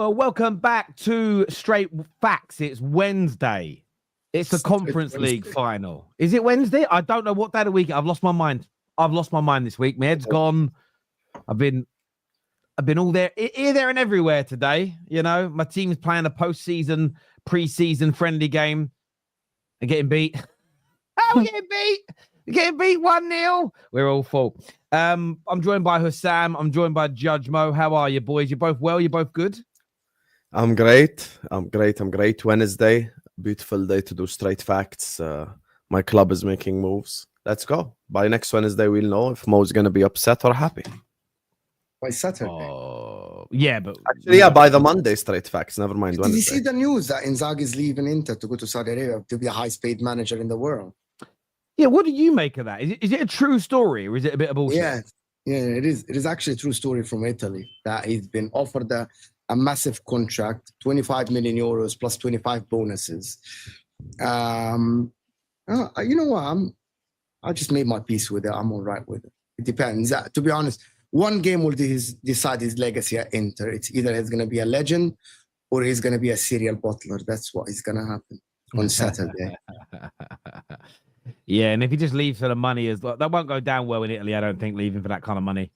Well, welcome back to Straight Facts. It's Wednesday. It's the Conference League final. Is it Wednesday? I don't know what day of the week. I've lost my mind. I've lost my mind this week. My head's gone. I've been all there, here, there, and everywhere today. You know, my team's playing a postseason, pre-season friendly game and getting beat. How are we getting beat? We're getting beat 1-0. We're all full. I'm joined by Hussam. I'm joined by Judge Mo. How are you, boys? You both well? You both good? I'm great. Wednesday, beautiful day to do straight facts. My club is making moves. Let's go. By next Wednesday, we'll know if Mo's going to be upset or happy. By Saturday. Yeah, but actually, by the Monday, straight facts. Never mind. Did you see the news that Inzaghi is leaving Inter to go to Saudi Arabia to be a highest-paid manager in the world? Yeah, what do you make of that? Is it a true story or is it a bit of bullshit? Yeah, it is. It is actually a true story from Italy that he's been offered a massive contract, 25 million euros plus 25 bonuses. You know what? I just made my peace with it. I'm all right with it. It depends. To be honest, one game will decide his legacy at Inter. It's either he's going to be a legend or he's going to be a serial bottler. That's what is going to happen on Saturday. Yeah, and if he just leaves for the money, that won't go down well in Italy, I don't think, leaving for that kind of money.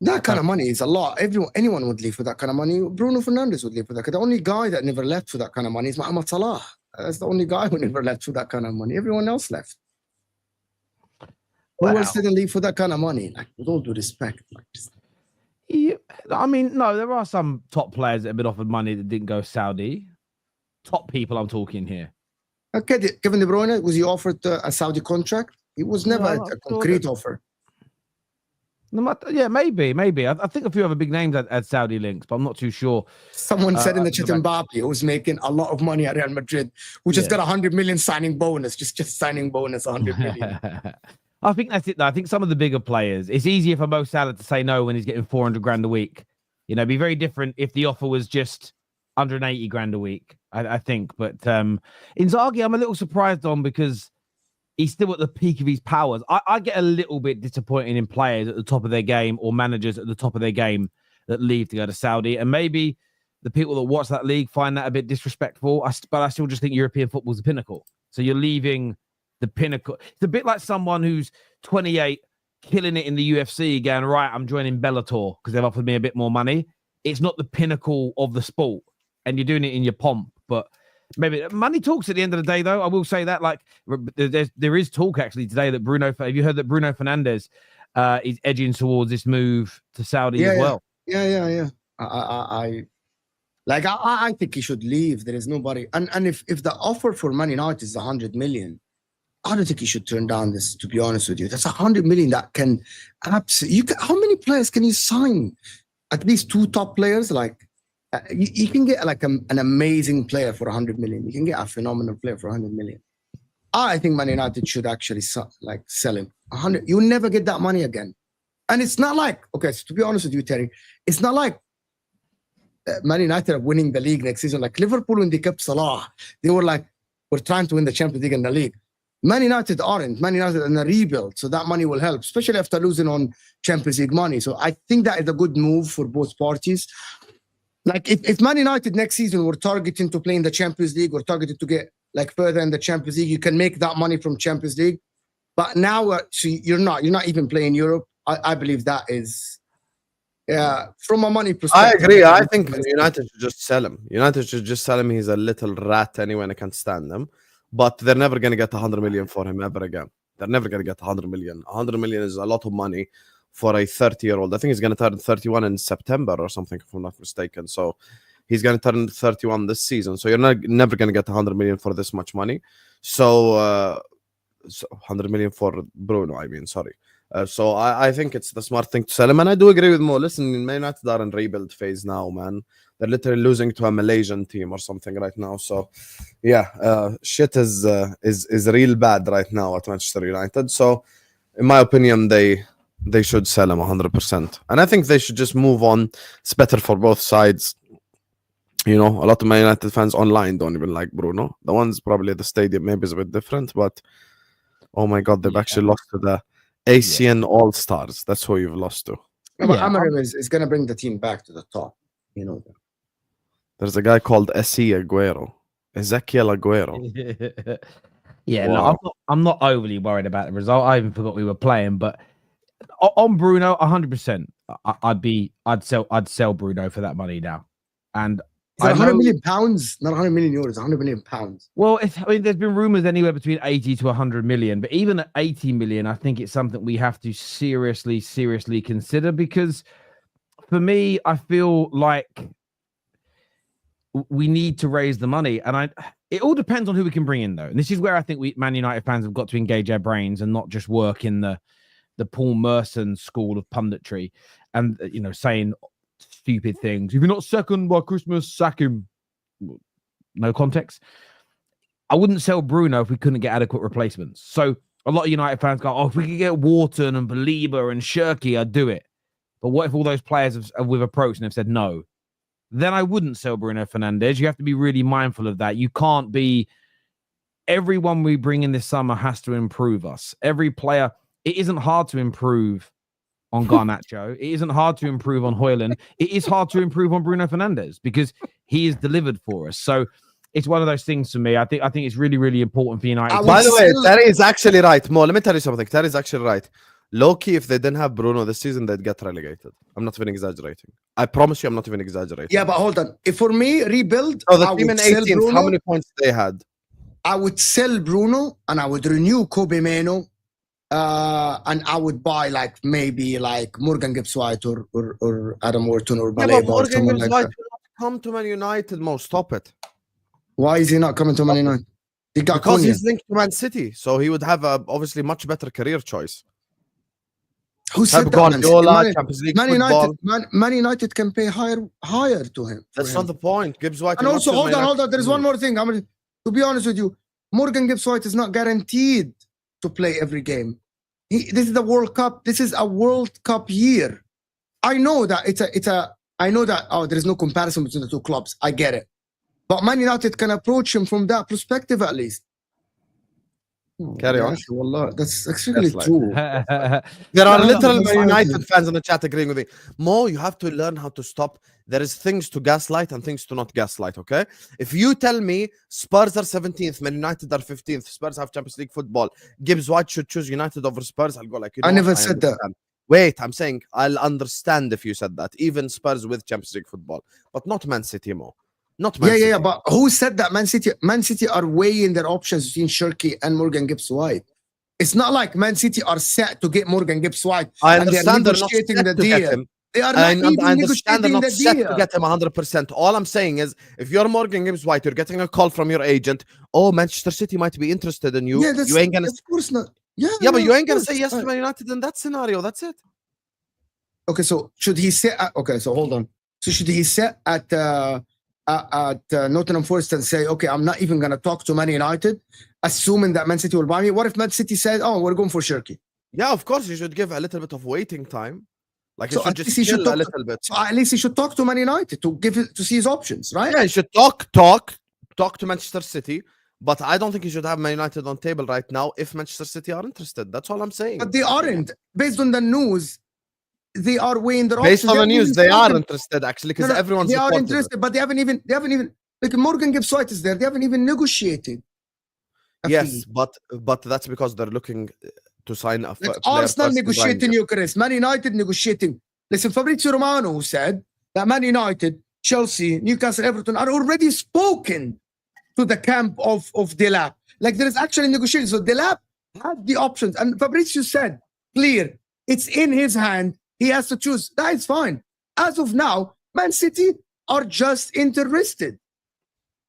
That kind of money is a lot. Anyone would leave for that kind of money. Bruno Fernandes would leave for that. The only guy that never left for that kind of money is Mohamed Salah. That's the only guy who never left for that kind of money. Everyone else left. Who else didn't leave for that kind of money? Like, with all due respect. Yeah, I mean, no, there are some top players that have been offered money that didn't go Saudi. Top people I'm talking here. Okay, Kevin De Bruyne, was he offered a Saudi contract? It was never a concrete offer. Yeah, maybe. I think a few other big names had Saudi links, but I'm not too sure. Someone said in the chat Mbappe was making a lot of money at Real Madrid, who just got 100 million signing bonus, just signing bonus 100 million. I think that's it, though. I think some of the bigger players, it's easier for Mo Salah to say no when he's getting 400 grand a week. You know, it'd be very different if the offer was just 180 grand a week, I think. But Inzaghi, I'm a little surprised on because he's still at the peak of his powers. I get a little bit disappointed in players at the top of their game or managers at the top of their game that leave to go to Saudi. And maybe the people that watch that league find that a bit disrespectful. But I still just think European football is the pinnacle. So you're leaving the pinnacle. It's a bit like someone who's 28, killing it in the UFC, going, right, I'm joining Bellator because they've offered me a bit more money. It's not the pinnacle of the sport. And you're doing it in your pomp. But maybe money talks at the end of the day, though. I will say that, like, there is talk actually today that have you heard that Bruno Fernandes is edging towards this move to Saudi as well? Yeah. I think he should leave. There is nobody. And if the offer for Man United is 100 million, I don't think he should turn down this, to be honest with you. That's 100 million that can absolutely. How many players can you sign? At least 2 top players, like. You can get like an amazing player for 100 million. You can get a phenomenal player for 100 million. I think Man United should actually sell him. 100. You'll never get that money again. And it's not like, okay, so to be honest with you, Terry, it's not like Man United are winning the league next season. Like Liverpool when they kept Salah, they were like, we're trying to win the Champions League and the league. Man United aren't. Man United are in a rebuild, so that money will help, especially after losing on Champions League money. So I think that is a good move for both parties. Like if Man United next season were targeting to play in the Champions League or targeted to get like further in the Champions League, you can make that money from Champions League. But now so you're not even playing Europe. I believe that is, from a money perspective. I agree. I think United should just sell him. United should just sell him. He's a little rat anyway, and I can't stand them. But they're never going to get 100 million for him ever again. They're never going to get 100 million. 100 million is a lot of money for a 30-year-old. I think he's going to turn 31 in September or something, if I'm not mistaken. So he's going to turn 31 this season. So you're never going to get 100 million for this much money. So 100 million for Bruno, I mean, sorry. So I think it's the smart thing to sell him. And I do agree with Mo. Listen, Man United are in rebuild phase now, man. They're literally losing to a Malaysian team or something right now. So, yeah, shit is real bad right now at Manchester United. So, in my opinion, they should sell him 100%. And I think they should just move on. It's better for both sides. You know, a lot of Man United fans online don't even like Bruno. The ones probably at the stadium maybe is a bit different. But, oh my God, they've actually lost to the Asian All-Stars. That's who you've lost to. But Amarim is going to bring the team back to the top. You know that. There's a guy called Ezequiel Aguero. Yeah, Wow. no, I'm not overly worried about the result. I even forgot we were playing, but on Bruno, 100%, I'd sell Bruno for that money now. And Is it I 100 know, million pounds? Not 100 million euros, 100 million pounds. well, I mean, there's been rumors anywhere between 80 to 100 million, but even at 80 million, I think it's something we have to seriously consider, because for me, I feel like we need to raise the money, and it all depends on who we can bring in, though. And this is where I think we Man United fans have got to engage our brains and not just work in the Paul Merson school of punditry and, you know, saying stupid things. If you're not second by Christmas, sack him. No context. I wouldn't sell Bruno if we couldn't get adequate replacements. So a lot of United fans go, oh, if we could get Wharton and Belieber and Shirky, I'd do it. But what if all those players we've approached and have said no? Then I wouldn't sell Bruno Fernandes. You have to be really mindful of that. You can't be... Everyone we bring in this summer has to improve us. Every player... It isn't hard to improve on Garnacho. It isn't hard to improve on Højlund. It is hard to improve on Bruno Fernandes because he is delivered for us. So it's one of those things for me. I think it's really, really important for United. By the way, Terry is actually right. Mo, let me tell you something. Terry is actually right. Low-key, if they didn't have Bruno this season, they'd get relegated. I'm not even exaggerating. I promise you, I'm not even exaggerating. Yeah, but hold on. If for me, rebuild, So the I team in would sell 18th, Bruno. how many points they had? I would sell Bruno and I would renew Kobe Meno. And I would buy like maybe like Morgan Gibbs-White or Adam Wharton or Yeah, Baleba but or Morgan someone like Gibbs-White that. will not come to Man United, Mo. Stop it. Why is he not coming to Man United? He got Because Cunha. he's linked to Man City, so he would have a obviously much better career choice. Who said Pep that? Man City? Guardiola, Champions League football. Man United can pay higher to him. That's not the point. Gibbs-White. And will also, not hold on. There's Man one more thing. To be honest with you, Morgan Gibbs-White is not guaranteed to play every game. This is the World Cup. This is a World Cup year. I know that I know that there is no comparison between the two clubs. I get it. But Man United can approach him from that perspective at least. Carry on. Wallah, that's actually That's true. There are No, literal that's Man fine. United fans in the chat agreeing with me. Mo, you have to learn how to stop. There is things to gaslight and things to not gaslight, okay? If you tell me Spurs are 17th, Man United are 15th, Spurs have Champions League football, Gibbs-White should choose United over Spurs, I'll go like, you know I never what? said that. understand. Wait, I'm saying I'll understand if you said that. Even Spurs with Champions League football, but not Man City, Mo. Not Man City. Yeah. But who said that? Man City are weighing their options between Shirky and Morgan Gibbs-White. It's not like Man City are set to get Morgan Gibbs-White. I and understand they're they're not negotiating set the to get deal. him. They are I not even understand they're negotiating not the set to deal. get him 100%. All I'm saying is, if you're Morgan Gibbs-White, you're getting a call from your agent. Oh, Manchester City might be interested in you. Yeah, that's, You ain't gonna. of course not. Yeah, But you of ain't gonna course. say yes to Man United in that scenario. That's it. Okay, so should he sit? Okay, so hold on. So should he sit at Nottingham Forest and say, okay, I'm not even gonna talk to Man United, assuming that Man City will buy me? What if Man City said, oh, we're going for Shirky? Yeah, of course, you should give a little bit of waiting time. Like, you So should at just least he should chill a talk little bit. So at least he should talk to Man United to see his options, right? Yeah, you should talk to Manchester City. But I don't think you should have Man United on table right now if Manchester City are interested. That's all I'm saying. But they aren't. Based on the news, they are weighing their Based options. on the haven't news, even they are spoken. interested actually because No, everyone's they are supported it. interested, but they haven't even like Morgan Gibbs-White is there. They haven't even negotiated. a Yes, fee. but that's because they're looking to sign a Like player Arsenal first in negotiating Rangers. Eucharist, Man United negotiating. Listen, Fabrizio Romano who said that Man United, Chelsea, Newcastle, Everton are already spoken to the camp of Delap. Like there is actually negotiation. So Delap had the options, and Fabrizio said clear, it's in his hand. He has to choose. That is fine. As of now, Man City are just interested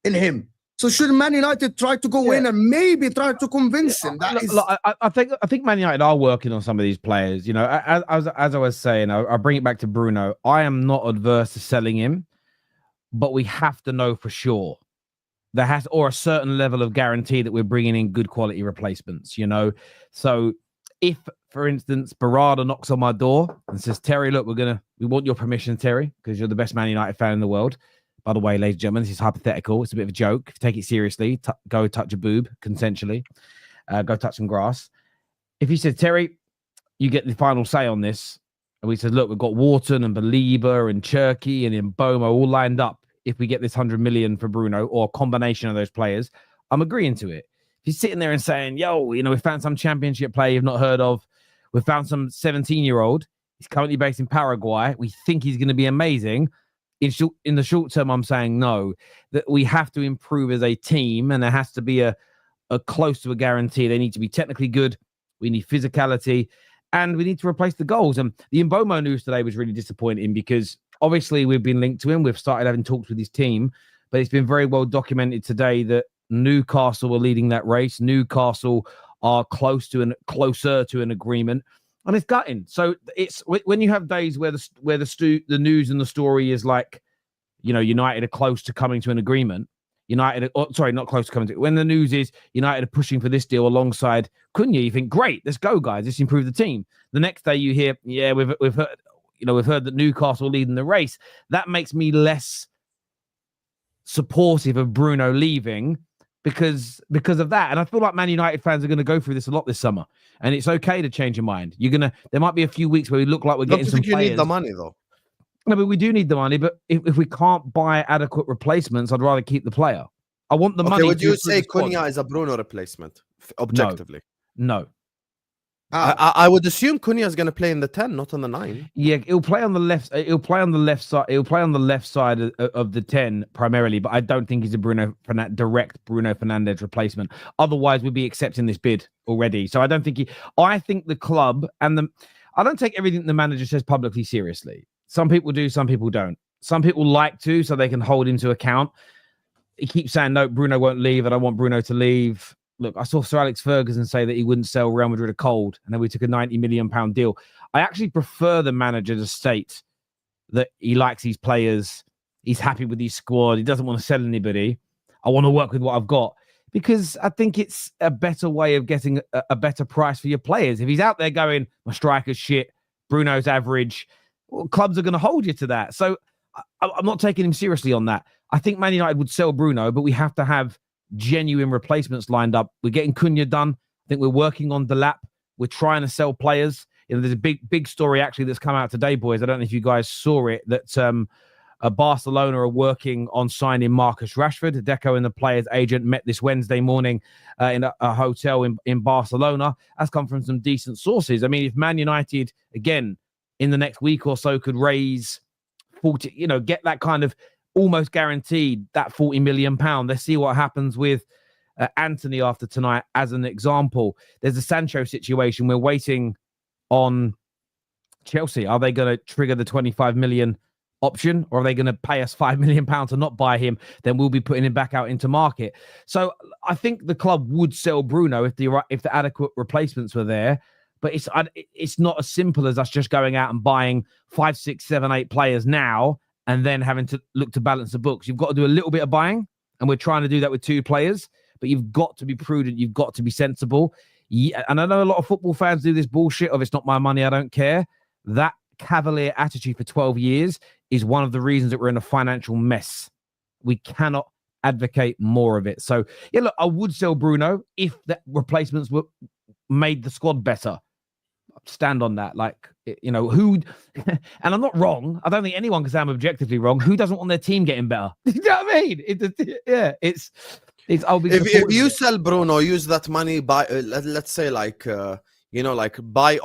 in him. So should Man United try to go in and maybe try to convince him? That is. Look, I think Man United are working on some of these players. You know, as I was saying, I'll bring it back to Bruno. I am not adverse to selling him, but we have to know for sure there has or a certain level of guarantee that we're bringing in good quality replacements. You know, so if, for instance, Barada knocks on my door and says, "Terry, look, we want your permission, Terry, because you're the best Man United fan in the world." By the way, ladies and gentlemen, this is hypothetical. It's a bit of a joke. Take it seriously. Go touch a boob consensually. Go touch some grass. If he said, "Terry, you get the final say on this," and we said, "Look, we've got Wharton and Belieber and Cherky and Mboma all lined up if we get this 100 million for Bruno or a combination of those players, I'm agreeing to it. If you're sitting there and saying, yo, we found some championship player you've not heard of. We found some 17-year-old. He's currently based in Paraguay. We think he's going to be amazing. In the short term, I'm saying no, that we have to improve as a team, and there has to be a close to a guarantee. They need to be technically good. We need physicality, and we need to replace the goals. And the Mbomo news today was really disappointing because obviously we've been linked to him. We've started having talks with his team, but it's been very well documented today that Newcastle are leading that race. Newcastle are closer to an agreement. And it's gutting. So it's when you have days where the news and the story is like, United are close to coming to an agreement. Not close to coming to. When the news is United are pushing for this deal alongside Cunha, you think, great, let's go, guys. Let's improve the team. The next day you hear, yeah, we've heard that Newcastle are leading the race. That makes me less supportive of Bruno leaving because of that. And I feel like Man United fans are going to go through this a lot this summer. And it's okay to change your mind. There might be a few weeks where we look like we're getting some players. You need the money, though. No, but we do need the money. But if we can't buy adequate replacements, I'd rather keep the player. I want the money. Would you say Cunha is a Bruno replacement, objectively? No. I would assume Cunha is going to play in the 10, not on the 9. Yeah, he'll play on the left. He'll play on the left side. He'll play on the left side of the 10 primarily. But I don't think he's a direct Bruno Fernandes replacement. Otherwise, we'd be accepting this bid already. So I don't think I think the club I don't take everything the manager says publicly seriously. Some people do, some people don't. Some people like to, so they can hold him to account. He keeps saying, no, Bruno won't leave. I don't want Bruno to leave. Look, I saw Sir Alex Ferguson say that he wouldn't sell Real Madrid a cold, and then we took a £90 million deal. I actually prefer the manager to state that he likes these players, he's happy with his squad, he doesn't want to sell anybody. I want to work with what I've got, because I think it's a better way of getting a better price for your players. If he's out there going, my striker's shit, Bruno's average, well, clubs are going to hold you to that. So I'm not taking him seriously on that. I think Man United would sell Bruno, but we have to have genuine replacements lined up. We're getting Cunha done. I think we're working on Delap. We're trying to sell players. There's a big story actually that's come out today, boys. I don't know if you guys saw it, that Barcelona are working on signing Marcus Rashford. Deco and the player's agent met this Wednesday morning in a hotel in Barcelona. That's come from some decent sources. I mean, if Man United, again, in the next week or so could raise 40, get that kind of almost guaranteed that £40 million. Let's see what happens with Anthony after tonight as an example. There's a Sancho situation. We're waiting on Chelsea. Are they going to trigger the 25 million option, or are they going to pay us £5 million to not buy him? Then we'll be putting him back out into market. So I think the club would sell Bruno if the adequate replacements were there. But it's not as simple as us just going out and buying 5, 6, 7, 8 players now and then having to look to balance the books. You've got to do a little bit of buying, and we're trying to do that with 2 players. But you've got to be prudent. You've got to be sensible. Yeah, and I know a lot of football fans do this bullshit of it's not my money, I don't care. That cavalier attitude for 12 years is one of the reasons that we're in a financial mess. We cannot advocate more of it. So, yeah, look, I would sell Bruno if the replacements made the squad better. Stand on that. Who, and I'm not wrong. I don't think anyone can say I'm objectively wrong. Who doesn't want their team getting better? You know what I mean? It's I'll be if you sell Bruno, use that money by let's say buy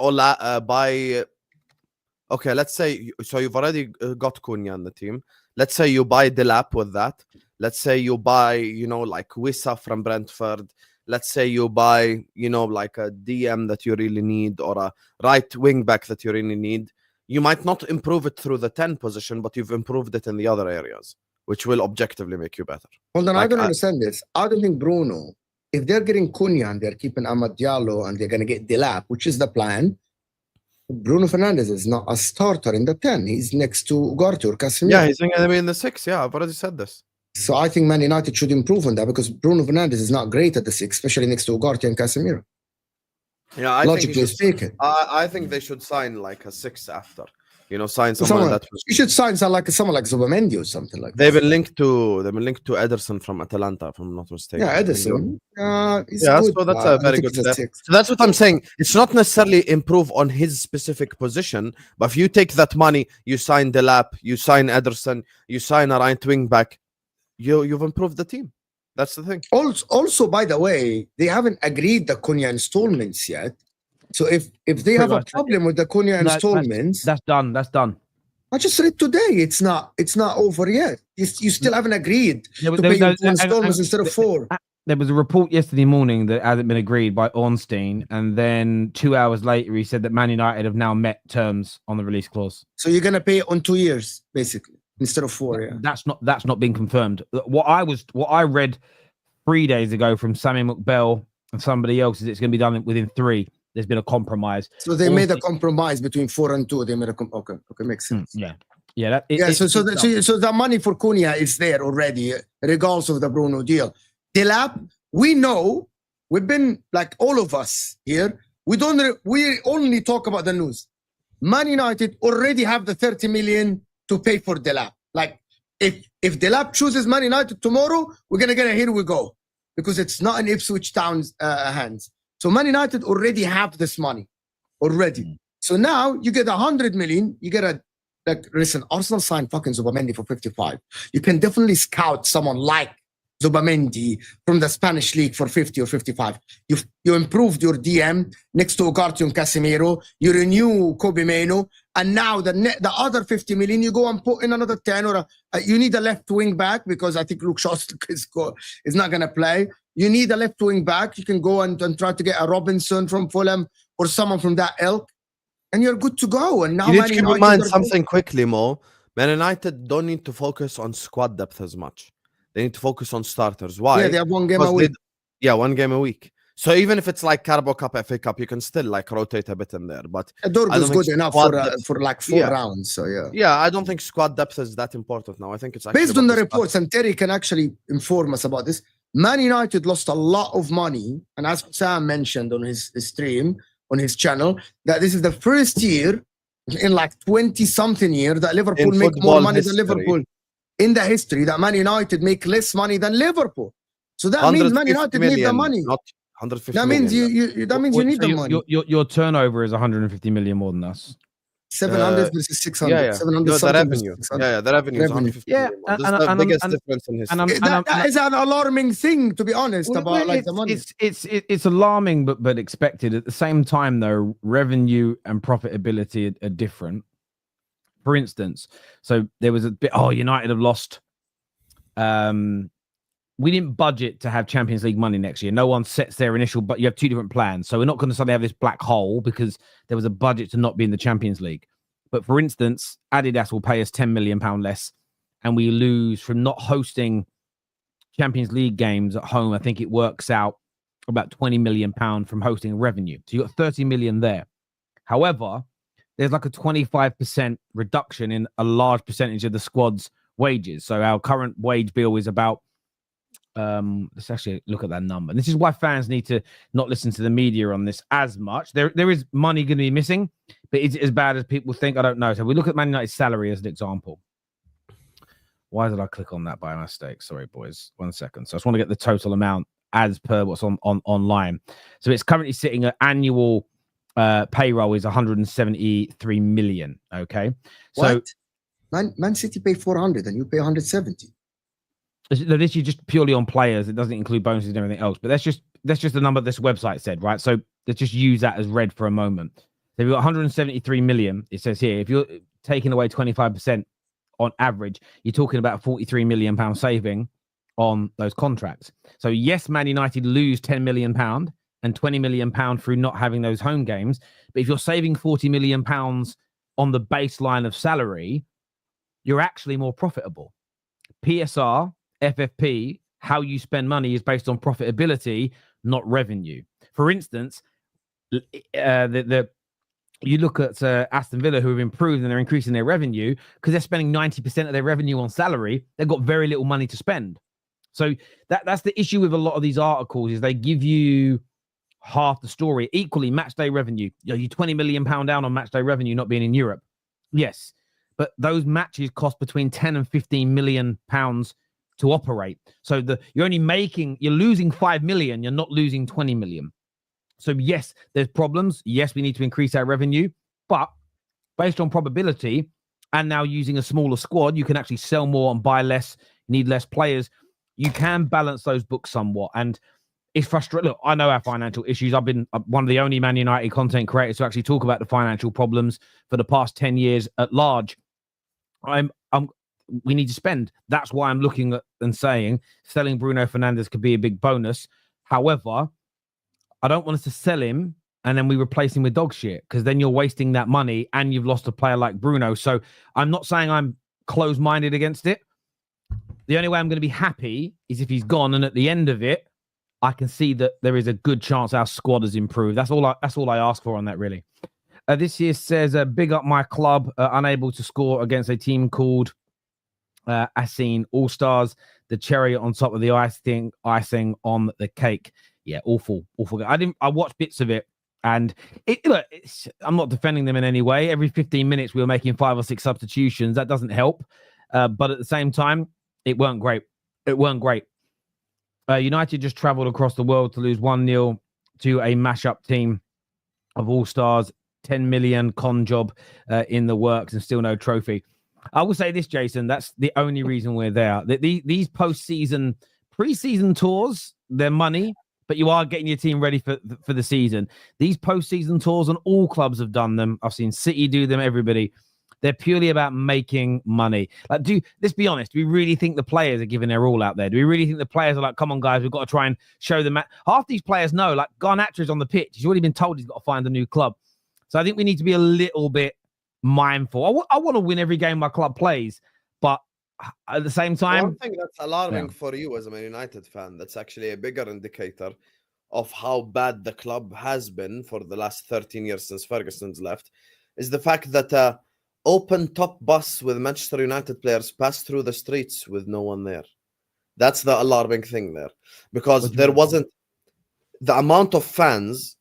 okay, let's say, so you've already got Cunha on the team. Let's say you buy Delap with that. Let's say you buy Wissa from Brentford. Let's say you buy a DM that you really need, or a right wing back that you really need. You might not improve it through the 10 position, but you've improved it in the other areas, which will objectively make you better. Hold on, I don't understand this. I don't think Bruno, if they're getting Cunha and they're keeping Amad Diallo and they're going to get Delap, which is the plan, Bruno Fernandes is not a starter in the 10. He's next to Ugarte or Casemiro. Yeah, he's going to be in the 6. Yeah, I've already said this. So I think Man United should improve on that, because Bruno Fernandes is not great at the 6, especially next to Ugarte and Casemiro. Yeah, logically speaking. I think they should sign a 6 after. sign someone that was. You should sign someone like Zubamendi or something like that. They've been linked to Ederson from Atalanta, if I'm not mistaken. Yeah, Ederson. He's yeah, good. so that's a very good step. So that's what I'm saying. It's not necessarily improve on his specific position, but if you take that money, you sign Delap, you sign Ederson, you sign a right wing back, you've improved the team. That's the thing. Also, by the way, they haven't agreed the Cunha installments yet. So if they have a problem with the Cunha installments, that's done. That's done. I just read today. It's not over yet. You still haven't agreed to pay you 2 installments instead of 4. There was a report yesterday morning that hasn't been agreed by Ornstein, and then 2 hours later he said that Man United have now met terms on the release clause. So you're gonna pay on 2 years basically instead of 4. Yeah, that's not been confirmed. What I read 3 days ago from Sammy McBell and somebody else is it's going to be done within 3. There's been a compromise. So they made a compromise between 4 and 2. They made a okay, makes sense. Yeah. So the money for Cunha is there already, regardless of the Bruno deal. Delap, we know, we've been like all of us here. We only talk about the news. Man United already have the 30 million to pay for Delap. Like if Delap chooses Man United tomorrow, we're gonna get a here we go, because it's not in Ipswich Town's hands. So Man United already have this money already. So now you get 100 million. You get listen, Arsenal signed fucking Zubamendi for 55. You can definitely scout someone like Zubamendi from the Spanish league for 50 or 55. You improved your DM next to Ugarte and Casemiro. You renew Kobe Meno. And now the other 50 million, you go and put in another 10 or you need a left wing back because I think Luke Shaw is not going to play. You need a left wing back. You can go and try to get a Robinson from Fulham or someone from that ilk, and you're good to go. And now you need to keep in mind something quickly, Mo. Man United don't need to focus on squad depth as much. They need to focus on starters. Why? Yeah, they have 1 game a week. 1 game a week. So even if it's like Carabao Cup, FA Cup, you can still like rotate a bit in there. But Dorgo's good enough for like 4 rounds. So yeah, I don't think squad depth is that important now. I think it's based on the reports, and Terry can actually inform us about this. Man United lost a lot of money, and as Sam mentioned on his stream on his channel, that this is the first year in like 20-something year that Liverpool make more money than Liverpool in the history. That Man United make less money than Liverpool. So that means Man United need the money. Not 150 that means you need the money. Your turnover is 150 million more than us. 700 versus 600. 700 no, the revenue. The revenue is 150 million. That's the biggest difference in history. That is an alarming thing, to be honest, about like the money. It's alarming, but expected. At the same time, though, revenue and profitability are different. For instance, so there was a bit. United have lost. We didn't budget to have Champions League money next year. No one sets their initial, but you have 2 different plans. So we're not going to suddenly have this black hole because there was a budget to not be in the Champions League. But for instance, Adidas will pay us £10 million less, and we lose from not hosting Champions League games at home. I think it works out about £20 million from hosting revenue. So you got 30 million there. However, there's like a 25% reduction in a large percentage of the squad's wages. So our current wage bill is about let's actually look at that number. And this is why fans need to not listen to the media on this as much. There is money going to be missing, but is it as bad as people think? I don't know. So we look at Man United's salary as an example. Why did I click on that by mistake? Sorry, boys. 1 second. So I just want to get the total amount as per what's on online. So it's currently sitting at annual payroll is 173 million. Okay. So what? Man City pay 400 and you pay 170. This is just purely on players. It doesn't include bonuses and everything else. But that's just the number this website said, right? So let's just use that as read for a moment. So we've got 173 million. It says here, if you're taking away 25% on average, you're talking about a 43 million pound saving on those contracts. So yes, Man United lose 10 million pound and 20 million pound through not having those home games. But if you're saving 40 million pounds on the baseline of salary, you're actually more profitable. PSR, FFP, how you spend money is based on profitability, not revenue. For instance, you look at Aston Villa, who have improved and they're increasing their revenue because they're spending 90% of their revenue on salary. They've got very little money to spend. So that's the issue with a lot of these articles is they give you half the story. Equally, match day revenue. You 20 million pound down on match day revenue not being in Europe. Yes, but those matches cost between 10 and 15 million pounds to operate. So you're losing 5 million. You're not losing 20 million. So yes, there's problems. Yes, we need to increase our revenue, but based on probability and now using a smaller squad, you can actually sell more and buy less, need less players. You can balance those books somewhat. And it's frustrating. Look, I know our financial issues. I've been one of the only Man United content creators to actually talk about the financial problems for the past 10 years at large. We need to spend. That's why I'm looking at and saying selling Bruno Fernandes could be a big bonus. However, I don't want us to sell him and then we replace him with dog shit, because then you're wasting that money and you've lost a player like Bruno. So I'm not saying I'm closed-minded against it. The only way I'm going to be happy is if he's gone, and at the end of it, I can see that there is a good chance our squad has improved. That's all I ask for on that, really. This year says, big up my club, unable to score against a team called Aseen All-Stars. The cherry on top of the icing on the cake. Yeah, awful. I watched bits of it, and I'm not defending them in any way. Every 15 minutes, we were making 5 or 6 substitutions. That doesn't help. But at the same time, it weren't great. United just traveled across the world to lose 1-0 to a mashup team of All-Stars. 10 million con job in the works and still no trophy. I will say this, Jason, that's the only reason we're there. These post-season, pre-season tours, they're money, but you are getting your team ready for the season. These post-season tours, and all clubs have done them. I've seen City do them, everybody. They're purely about making money. Like, let's be honest. Do we really think the players are giving their all out there? Do we really think the players are like, come on, guys, we've got to try and show them? Half these players know, like Garnacho's on the pitch. He's already been told he's got to find a new club. So I think we need to be a little bit mindful. I want to win every game my club plays, but at the same time, one thing that's alarming for you as a Man United fan, that's actually a bigger indicator of how bad the club has been for the last 13 years since Ferguson's left, is the fact that open top bus with Manchester United players passed through the streets with no one there. That's the alarming thing there, because there wasn't the amount of fans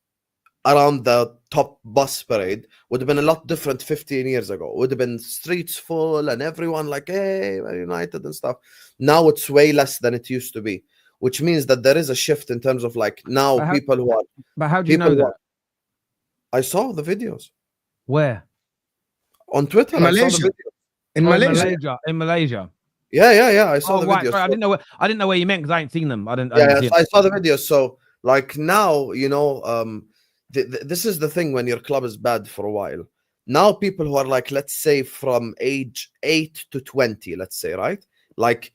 around the top bus parade would have been a lot different 15 years ago. It would have been streets full and everyone like, hey, Man United and stuff. Now it's way less than it used to be, which means that there is a shift in terms of like now people who are. But how do you know that? I saw the videos. Where? On Twitter. Malaysia. In Malaysia. Yeah. I saw the videos. Sorry, I didn't know where you meant, because I ain't seen them. I saw the videos. So like now, this is the thing when your club is bad for a while. Now people who are like, let's say from age 8 to 20, let's say, right? Like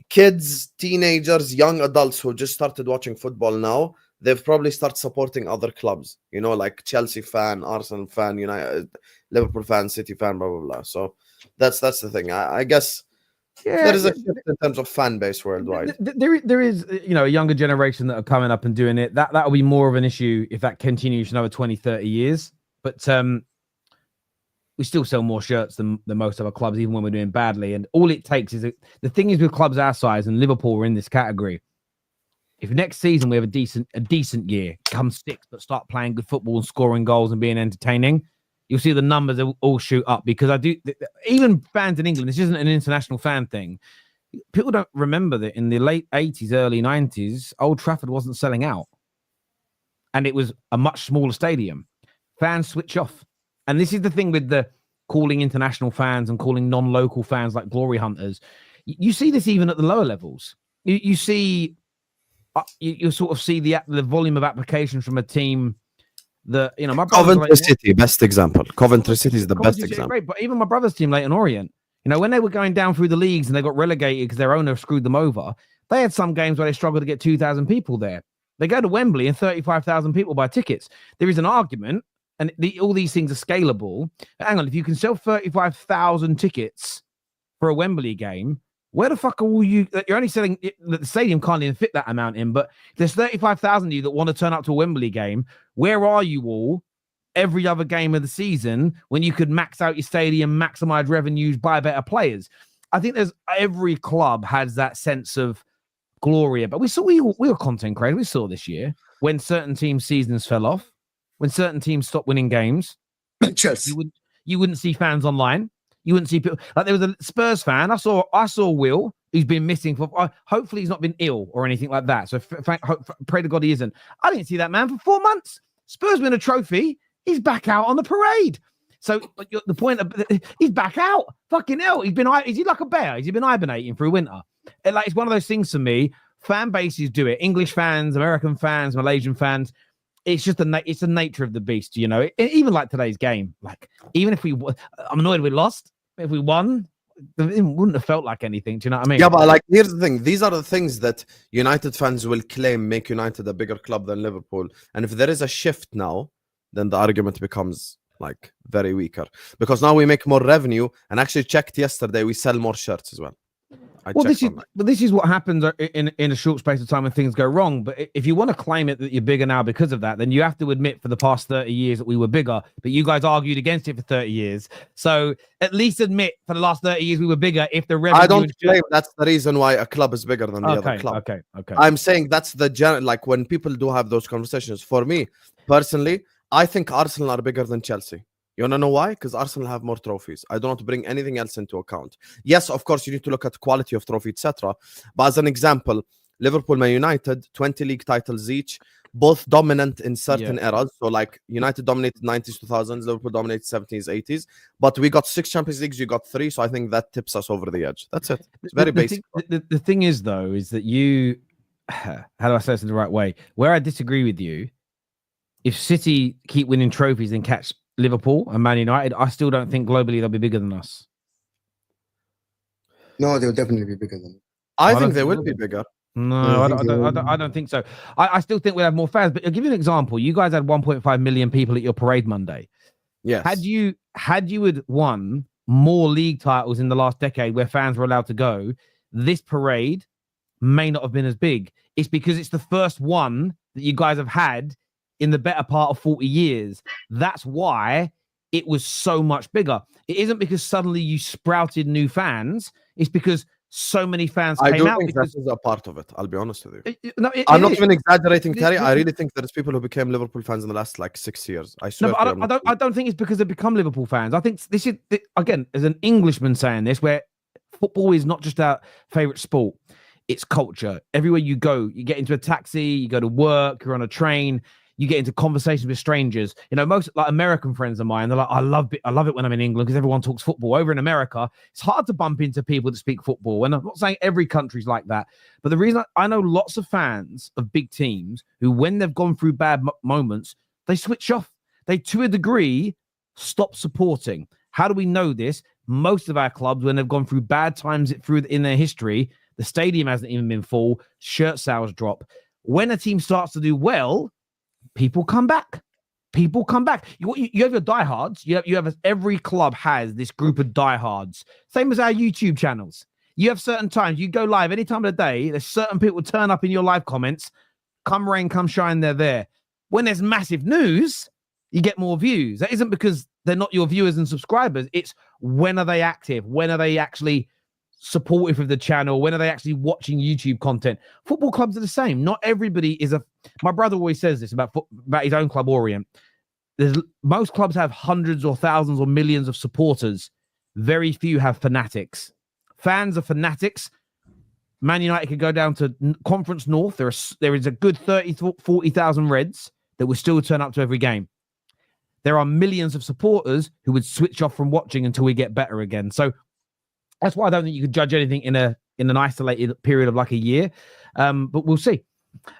kids, teenagers, young adults who just started watching football now, they've probably started supporting other clubs, like Chelsea fan, Arsenal fan, United, Liverpool fan, City fan, blah, blah, blah. So that's the thing. I guess there is a shift in terms of fan base worldwide. There is, a younger generation that are coming up and doing it. That'll be more of an issue if that continues for another 20, 30 years. But we still sell more shirts than most other clubs, even when we're doing badly. And all it takes is the thing is with clubs our size, and Liverpool are in this category. If next season we have a decent year, come 6th, but start playing good football and scoring goals and being entertaining, you'll see the numbers all shoot up. Because even fans in England, this isn't an international fan thing. People don't remember that in the late 80s, early 90s, Old Trafford wasn't selling out. And it was a much smaller stadium. Fans switch off. And this is the thing with the calling international fans and calling non-local fans like glory hunters. You see this even at the lower levels. You see... You sort of see the volume of applications from a team that, my Coventry City, best example. Coventry City is the best example. Great, but even my brother's team, Leyton Orient, when they were going down through the leagues and they got relegated because their owner screwed them over, they had some games where they struggled to get 2,000 people there. They go to Wembley and 35,000 people buy tickets. There is an argument, and all these things are scalable. Hang on, if you can sell 35,000 tickets for a Wembley game, where the fuck are all you? You're only selling the stadium can't even fit that amount in, but there's 35,000 of you that want to turn up to a Wembley game. Where are you all every other game of the season when you could max out your stadium, maximize revenues, buy better players? I think every club has that sense of glory. But we were content creators. We saw this year when certain teams' seasons fell off, when certain teams stopped winning games. Chelsea. you wouldn't see fans online. You wouldn't see people like there was a Spurs fan. I saw Will, who's been missing for. Hopefully, he's not been ill or anything like that. So pray to God he isn't. I didn't see that man for 4 months. Spurs win a trophy. He's back out on the parade. So the point of he's back out. Fucking hell. Is he like a bear? Has he been hibernating through winter? It's one of those things for me. Fan bases do it. English fans, American fans, Malaysian fans. It's just it's the nature of the beast, you know. Even like today's game, like even if I'm annoyed we lost. If we won, it wouldn't have felt like anything. Do you know what I mean? Yeah, but like here's the thing: these are the things that United fans will claim make United a bigger club than Liverpool. And if there is a shift now, then the argument becomes like very weaker because now we make more revenue. And actually, checked yesterday, we sell more shirts as well. This is what happens in a short space of time when things go wrong. But if you want to claim it that you're bigger now because of that, then you have to admit for the past 30 years that we were bigger. But you guys argued against it for 30 years. So at least admit for the last 30 years we were bigger. If the revenue, I don't claim that's the reason why a club is bigger than the other club. Okay. I'm saying that's the like when people do have those conversations. For me personally, I think Arsenal are bigger than Chelsea. You want to know why? Because Arsenal have more trophies. I don't want to bring anything else into account. Yes, of course, you need to look at quality of trophy, etc. But as an example, Liverpool, Man United, 20 league titles each, both dominant in certain eras. So, like, United dominated 90s, 2000s, Liverpool dominated 70s, 80s. But we got 6 Champions Leagues, you got 3. So I think that tips us over the edge. That's it. It's very basic. The thing is, though, is that you... How do I say this in the right way? Where I disagree with you, if City keep winning trophies and catch Liverpool and Man United, I still don't think globally they'll be bigger than us. No, they'll definitely be bigger than us. I think they will be bigger. No, I don't think so. I still think we'll have more fans. But I'll give you an example. You guys had 1.5 million people at your parade Monday. Yes. Had you had won more league titles in the last decade where fans were allowed to go, this parade may not have been as big. It's because it's the first one that you guys have had in the better part of 40 years. That's why it was so much bigger. It isn't because suddenly you sprouted new fans. It's because so many fans came out. I think that is a part of it. I'll be honest with you. I'm not even exaggerating, Terry. I really think there's people who became Liverpool fans in the last like 6 years. I swear. No, I don't think it's because they've become Liverpool fans. I think this is, again, as an Englishman saying this, where football is not just our favorite sport. It's culture. Everywhere you go, you get into a taxi, you go to work, you're on a train, you get into conversations with strangers. You know, most like American friends of mine, they're like, I love it when I'm in England because everyone talks football. Over in America, it's hard to bump into people that speak football. And I'm not saying every country's like that. But the reason I know lots of fans of big teams who, when they've gone through bad moments, they switch off. They, to a degree, stop supporting. How do we know this? Most of our clubs, when they've gone through bad times in their history, the stadium hasn't even been full, shirt sales drop. When a team starts to do well, people come back. People come back. You have your diehards. Every club has this group of diehards. Same as our YouTube channels. You have certain times. You go live any time of the day. There's certain people turn up in your live comments. Come rain, come shine, they're there. When there's massive news, you get more views. That isn't because they're not your viewers and subscribers. It's when are they active? When are they actually supportive of the channel? When are they actually watching YouTube content? Football clubs are the same. Not everybody is my brother always says this about his own club, Orient. Most clubs have hundreds or thousands or millions of supporters. Very few have fanatics. Fans are fanatics. Man United could go down to Conference North. There is a good 40,000 Reds that will still turn up to every game. There are millions of supporters who would switch off from watching until we get better again. So that's why I don't think you could judge anything in an isolated period of like a year. But we'll see.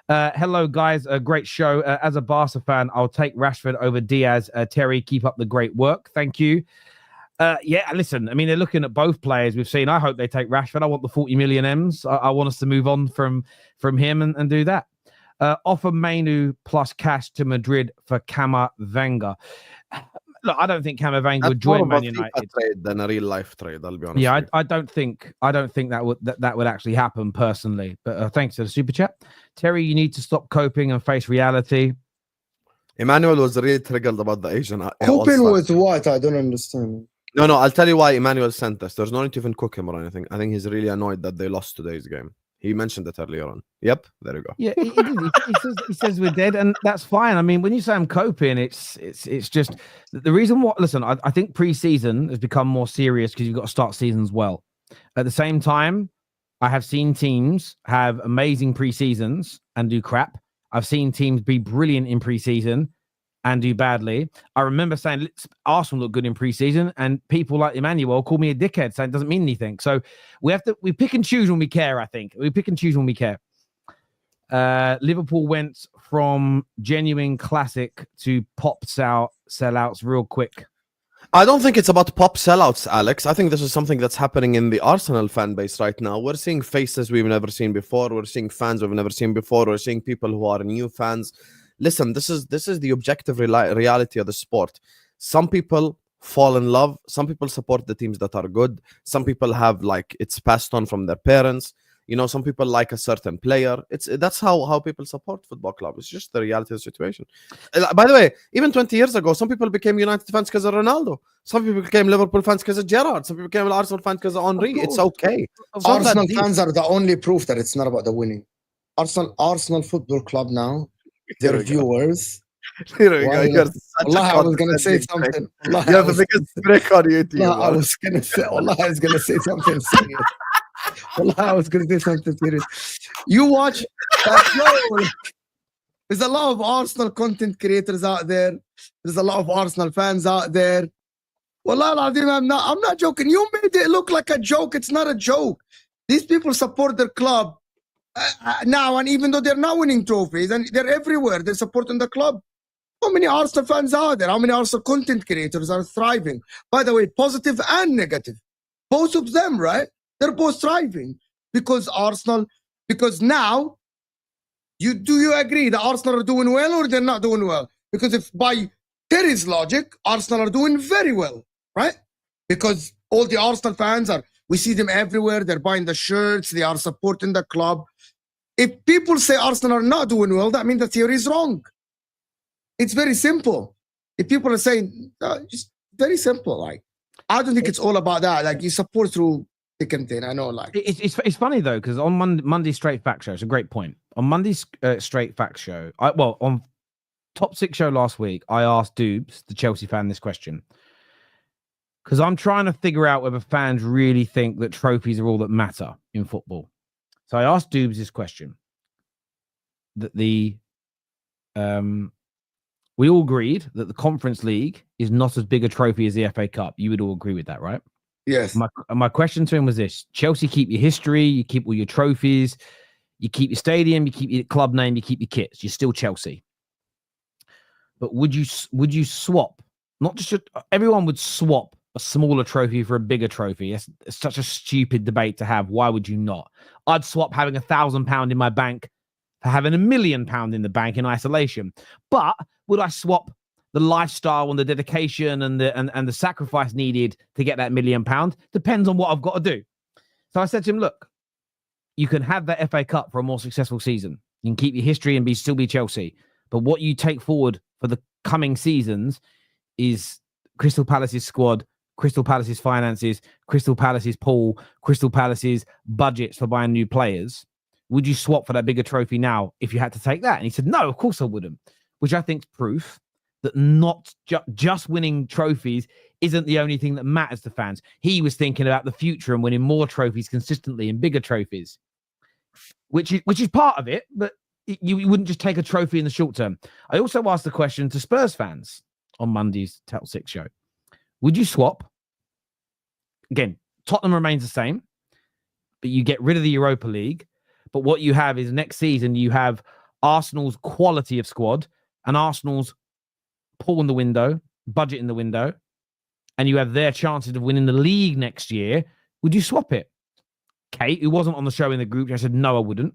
Hello, guys. A great show. As a Barca fan, I'll take Rashford over Diaz. Terry, keep up the great work. Thank you. Yeah, listen, I mean, they're looking at both players we've seen. I hope they take Rashford. I want the 40 million M's. I want us to move on from him and do that. Offer Mainu plus cash to Madrid for Camavinga. Look, I don't think Camavinga would join Man United. Trade than a real life trade. I'll be honest. Yeah, I don't think that would actually happen personally. But thanks for the super chat, Terry. You need to stop coping and face reality. Emmanuel was really triggered about the Asian. Coping with what? I don't understand. No, I'll tell you why Emmanuel sent us. There's no need to even cook him or anything. I think he's really annoyed that they lost today's game. He mentioned it earlier on. Yep, there you go. Yeah, he says we're dead, and that's fine. I mean, when you say I'm coping, it's just the reason why. Listen, I think pre-season has become more serious because you've got to start seasons well. At the same time, I have seen teams have amazing pre-seasons and do crap. I've seen teams be brilliant in pre-season and do badly. I remember saying Arsenal look good in pre-season, and people like Emmanuel call me a dickhead, saying it doesn't mean anything. So we pick and choose when we care. I think we pick and choose when we care. Liverpool went from genuine classic to pop sellouts real quick. I don't think it's about pop sellouts, Alex. I think this is something that's happening in the Arsenal fan base right now. We're seeing faces we've never seen before. We're seeing fans we've never seen before. We're seeing people who are new fans. Listen, this is the objective reality of the sport. Some people fall in love. Some people support the teams that are good. Some people have it's passed on from their parents. You know, some people like a certain player. That's how people support football clubs. It's just the reality of the situation. By the way, even 20 years ago, some people became United fans because of Ronaldo. Some people became Liverpool fans because of Gerrard. Some people became Arsenal fans because of Henry. It's okay. Arsenal fans are the only proof that it's not about the winning. Arsenal Football Club now, their viewers. Here we go. I was going to say something. You have the biggest break on YouTube. I was going to say something serious. I was going to say something serious. You watch there's a lot of Arsenal content creators out there. There's a lot of Arsenal fans out there. I'm not joking. You made it look like a joke. It's not a joke. These people support their club now, and even though they're not winning trophies, and they're everywhere, they're supporting the club. How many Arsenal fans are there? How many Arsenal content creators are thriving? By the way, positive and negative. Both of them, right? They're both thriving because now, do you agree that Arsenal are doing well or they're not doing well? Because if by Terry's logic, Arsenal are doing very well, right? Because all the Arsenal fans we see them everywhere. They're buying the shirts. They are supporting the club. If people say Arsenal are not doing well, that means the theory is wrong. It's very simple. If people are saying, just very simple. I don't think it's all about that. You support through thick and thin. I know, it's funny though, because on Monday's Straight Fact Show, it's a great point. On Monday's Straight Fact Show, on Top 6 show last week, I asked Dubes, the Chelsea fan, this question. Because I'm trying to figure out whether fans really think that trophies are all that matter in football. So I asked Dubes this question. That we all agreed that the Conference League is not as big a trophy as the FA Cup. You would all agree with that, right? Yes. My question to him was this. Chelsea keep your history, you keep all your trophies, you keep your stadium, you keep your club name, you keep your kits. You're still Chelsea. But would you swap? Not just everyone would swap a smaller trophy for a bigger trophy. It's such a stupid debate to have. Why would you not? I'd swap having £1,000 in my bank for having £1 million in the bank in isolation. But would I swap the lifestyle and the dedication and the sacrifice needed to get that £1 million? Depends on what I've got to do. So I said to him, look, you can have that FA Cup for a more successful season. You can keep your history and still be Chelsea. But what you take forward for the coming seasons is Crystal Palace's squad, Crystal Palace's finances, Crystal Palace's pool, Crystal Palace's budgets for buying new players. Would you swap for that bigger trophy now if you had to take that? And he said, no, of course I wouldn't, which I think is proof that not just winning trophies isn't the only thing that matters to fans. He was thinking about the future and winning more trophies consistently and bigger trophies, which is part of it, but you wouldn't just take a trophy in the short term. I also asked the question to Spurs fans on Monday's Top 6 show. Would you swap? Again, Tottenham remains the same, but you get rid of the Europa League. But what you have is next season, you have Arsenal's quality of squad and Arsenal's pull in the window, budget in the window, and you have their chances of winning the league next year. Would you swap it? Kate, who wasn't on the show in the group, I said, no, I wouldn't.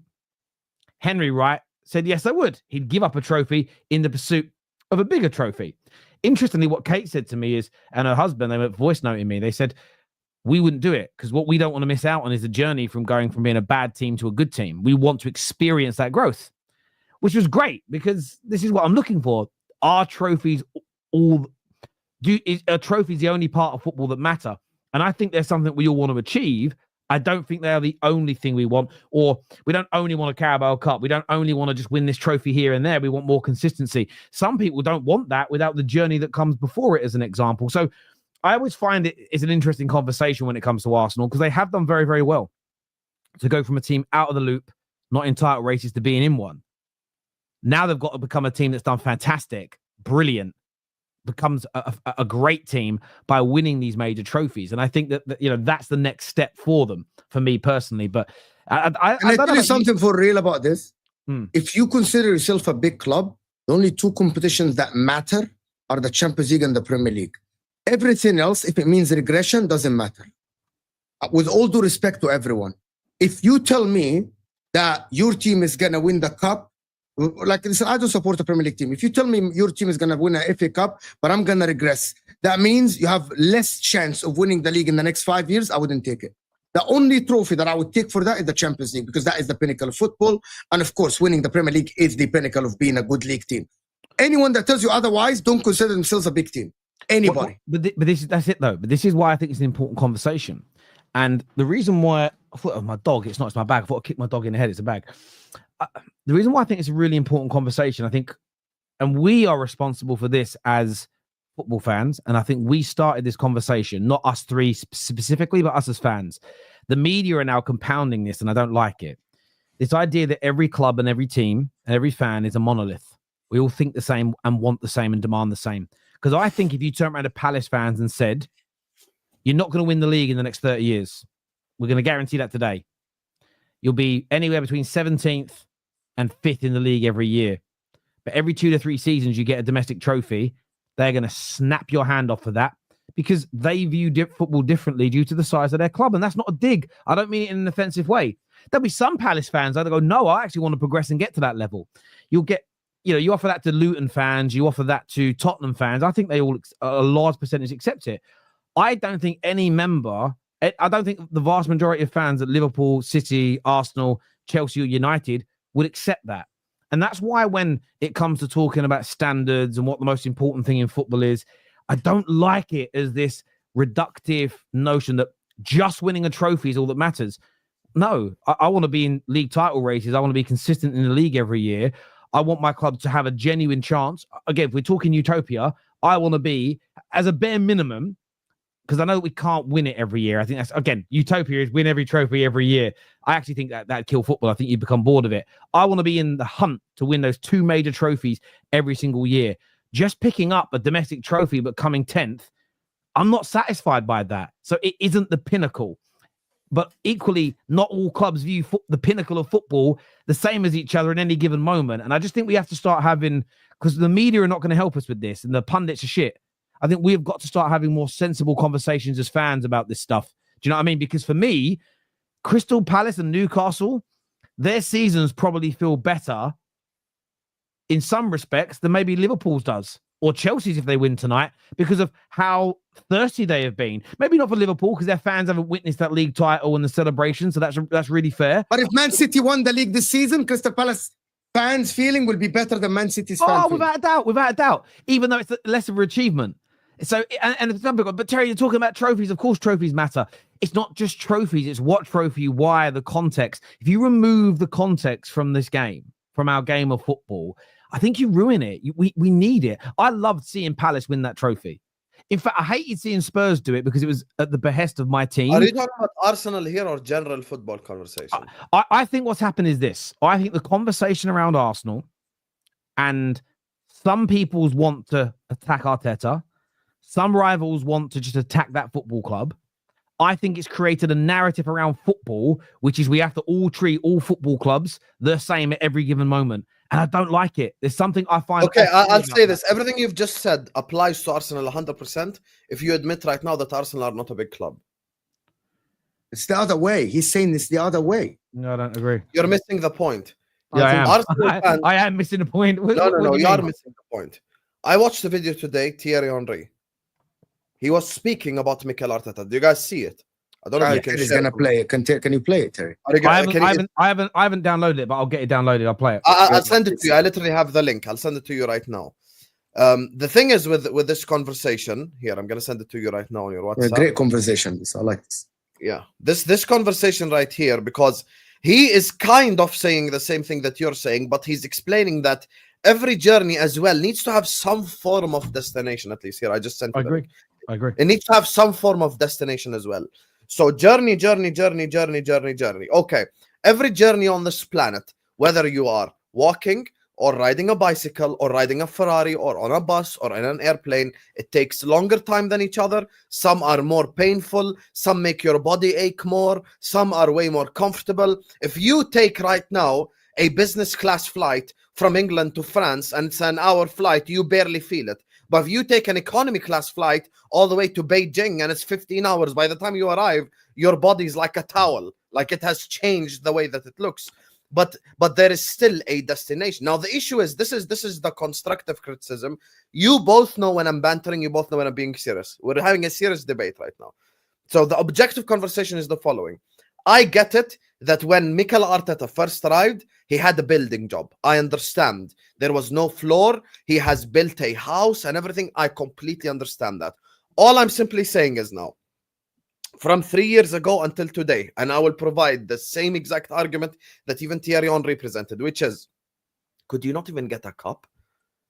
Henry Wright said, yes, I would. He'd give up a trophy in the pursuit of a bigger trophy. Interestingly, what Kate said to me is, and her husband, they were voice noting me, they said, we wouldn't do it because what we don't want to miss out on is the journey from going from being a bad team to a good team. We want to experience that growth, which was great because this is what I'm looking for. Are trophies are trophies the only part of football that matter? And I think there's something we all want to achieve, I don't think they are the only thing we want, or we don't only want a Carabao Cup. We don't only want to just win this trophy here and there. We want more consistency. Some people don't want that without the journey that comes before it, as an example. So I always find it is an interesting conversation when it comes to Arsenal, because they have done very, very well to go from a team out of the loop, not in title races, to being in one. Now they've got to become a team that's done fantastic, brilliant, becomes a great team by winning these major trophies. And I think that that's the next step for them, for me personally. But I tell you something for real about this. If you consider yourself a big club, the only two competitions that matter are the Champions League and the Premier League. Everything else, if it means regression, doesn't matter. With all due respect to everyone, if you tell me that your team is going to win the cup, like listen, I don't support the Premier League team. If you tell me your team is going to win an FA Cup, but I'm going to regress, that means you have less chance of winning the league in the next 5 years. I wouldn't take it. The only trophy that I would take for that is the Champions League, because that is the pinnacle of football. And of course, winning the Premier League is the pinnacle of being a good league team. Anyone that tells you otherwise don't consider themselves a big team. Anybody. That's it though. But this is why I think it's an important conversation. And the reason why I thought of my dog, it's my bag. I thought I'd kick my dog in the head. It's a bag. The reason why I think it's a really important conversation, I think, and we are responsible for this as football fans, and I think we started this conversation, not us three specifically, but us as fans. The media are now compounding this, and I don't like it. This idea that every club and every team and every fan is a monolith. We all think the same and want the same and demand the same. Because I think if you turn around to Palace fans and said, you're not going to win the league in the next 30 years, we're going to guarantee that today. You'll be anywhere between 17th and 5th in the league every year. But every 2 to 3 seasons, you get a domestic trophy. They're going to snap your hand off for that, because they view football differently due to the size of their club. And that's not a dig. I don't mean it in an offensive way. There'll be some Palace fans that go, no, I actually want to progress and get to that level. You'll get, you offer that to Luton fans. You offer that to Tottenham fans. I think they all, a large percentage, accept it. I don't think any member, I don't think the vast majority of fans at Liverpool, City, Arsenal, Chelsea, or United would accept that. And that's why when it comes to talking about standards and what the most important thing in football is, I don't like it as this reductive notion that just winning a trophy is all that matters. No, I want to be in league title races. I want to be consistent in the league every year. I want my club to have a genuine chance. Again, if we're talking utopia, I want to be, as a bare minimum, because I know we can't win it every year. I think that's, again, utopia is win every trophy every year. I actually think that'd kill football. I think you become bored of it. I want to be in the hunt to win those 2 major trophies every single year. Just picking up a domestic trophy but coming 10th, I'm not satisfied by that. So it isn't the pinnacle. But equally, not all clubs view the pinnacle of football the same as each other in any given moment. And I just think we have to start having, because the media are not going to help us with this, and the pundits are shit. I think we've got to start having more sensible conversations as fans about this stuff. Do you know what I mean? Because for me, Crystal Palace and Newcastle, their seasons probably feel better in some respects than maybe Liverpool's does, or Chelsea's if they win tonight, because of how thirsty they have been. Maybe not for Liverpool, because their fans haven't witnessed that league title and the celebration, so that's really fair. But if Man City won the league this season, Crystal Palace fans' feeling will be better than Man City's fans. Oh, without a doubt. Even though it's less of an achievement. So, and some people, but Terry, you're talking about trophies. Of course, trophies matter. It's not just trophies. It's what trophy, why, the context. If you remove the context from this game, from our game of football, I think you ruin it. We need it. I loved seeing Palace win that trophy. In fact, I hated seeing Spurs do it because it was at the behest of my team. Are you talking about Arsenal here or general football conversation? I think what's happened is this. I think the conversation around Arsenal, and some people want to attack Arteta. Some rivals want to just attack that football club. I think it's created a narrative around football, which is we have to all treat all football clubs the same at every given moment. And I don't like it. There's something I find... Okay, I'll say this. Everything you've just said applies to Arsenal 100% if you admit right now that Arsenal are not a big club. It's the other way. He's saying it's the other way. No, I don't agree. You're missing the point. Yeah, I am missing the point. No, you are missing the point. I watched the video today, Thierry Henry. He was speaking about Mikel Arteta. Do you guys see it? I don't know if you can. He's gonna play it. Can you play it, Terry? I haven't downloaded it, but I'll get it downloaded. I'll play it. I'll send it to you. I literally have the link. I'll send it to you right now. The thing is with this conversation here, I'm gonna send it to you right now on your WhatsApp. Great conversation. I like this. Yeah, this conversation right here, because he is kind of saying the same thing that you're saying, but he's explaining that every journey as well needs to have some form of destination. At least here, I just sent I you the agree. link. I agree. It needs to have some form of destination as well. So journey. Okay, every journey on this planet, whether you are walking or riding a bicycle or riding a Ferrari or on a bus or in an airplane, it takes longer time than each other. Some are more painful, some make your body ache more, some are way more comfortable. If you take right now a business class flight from England to France and it's an hour flight, you barely feel it. But if you take an economy class flight all the way to Beijing and it's 15 hours, by the time you arrive, your body's like a towel, like it has changed the way that it looks. But there is still a destination. Now the issue is this is the constructive criticism. You both know when I'm bantering, you both know when I'm being serious. We're having a serious debate right now. So the objective conversation is the following. I get it that when Mikel Arteta first arrived, he had a building job. I understand. There was no floor. He has built a house and everything. I completely understand that. All I'm simply saying is now, from 3 years ago until today, and I will provide the same exact argument that even Thierry Henry presented, which is, could you not even get a cup?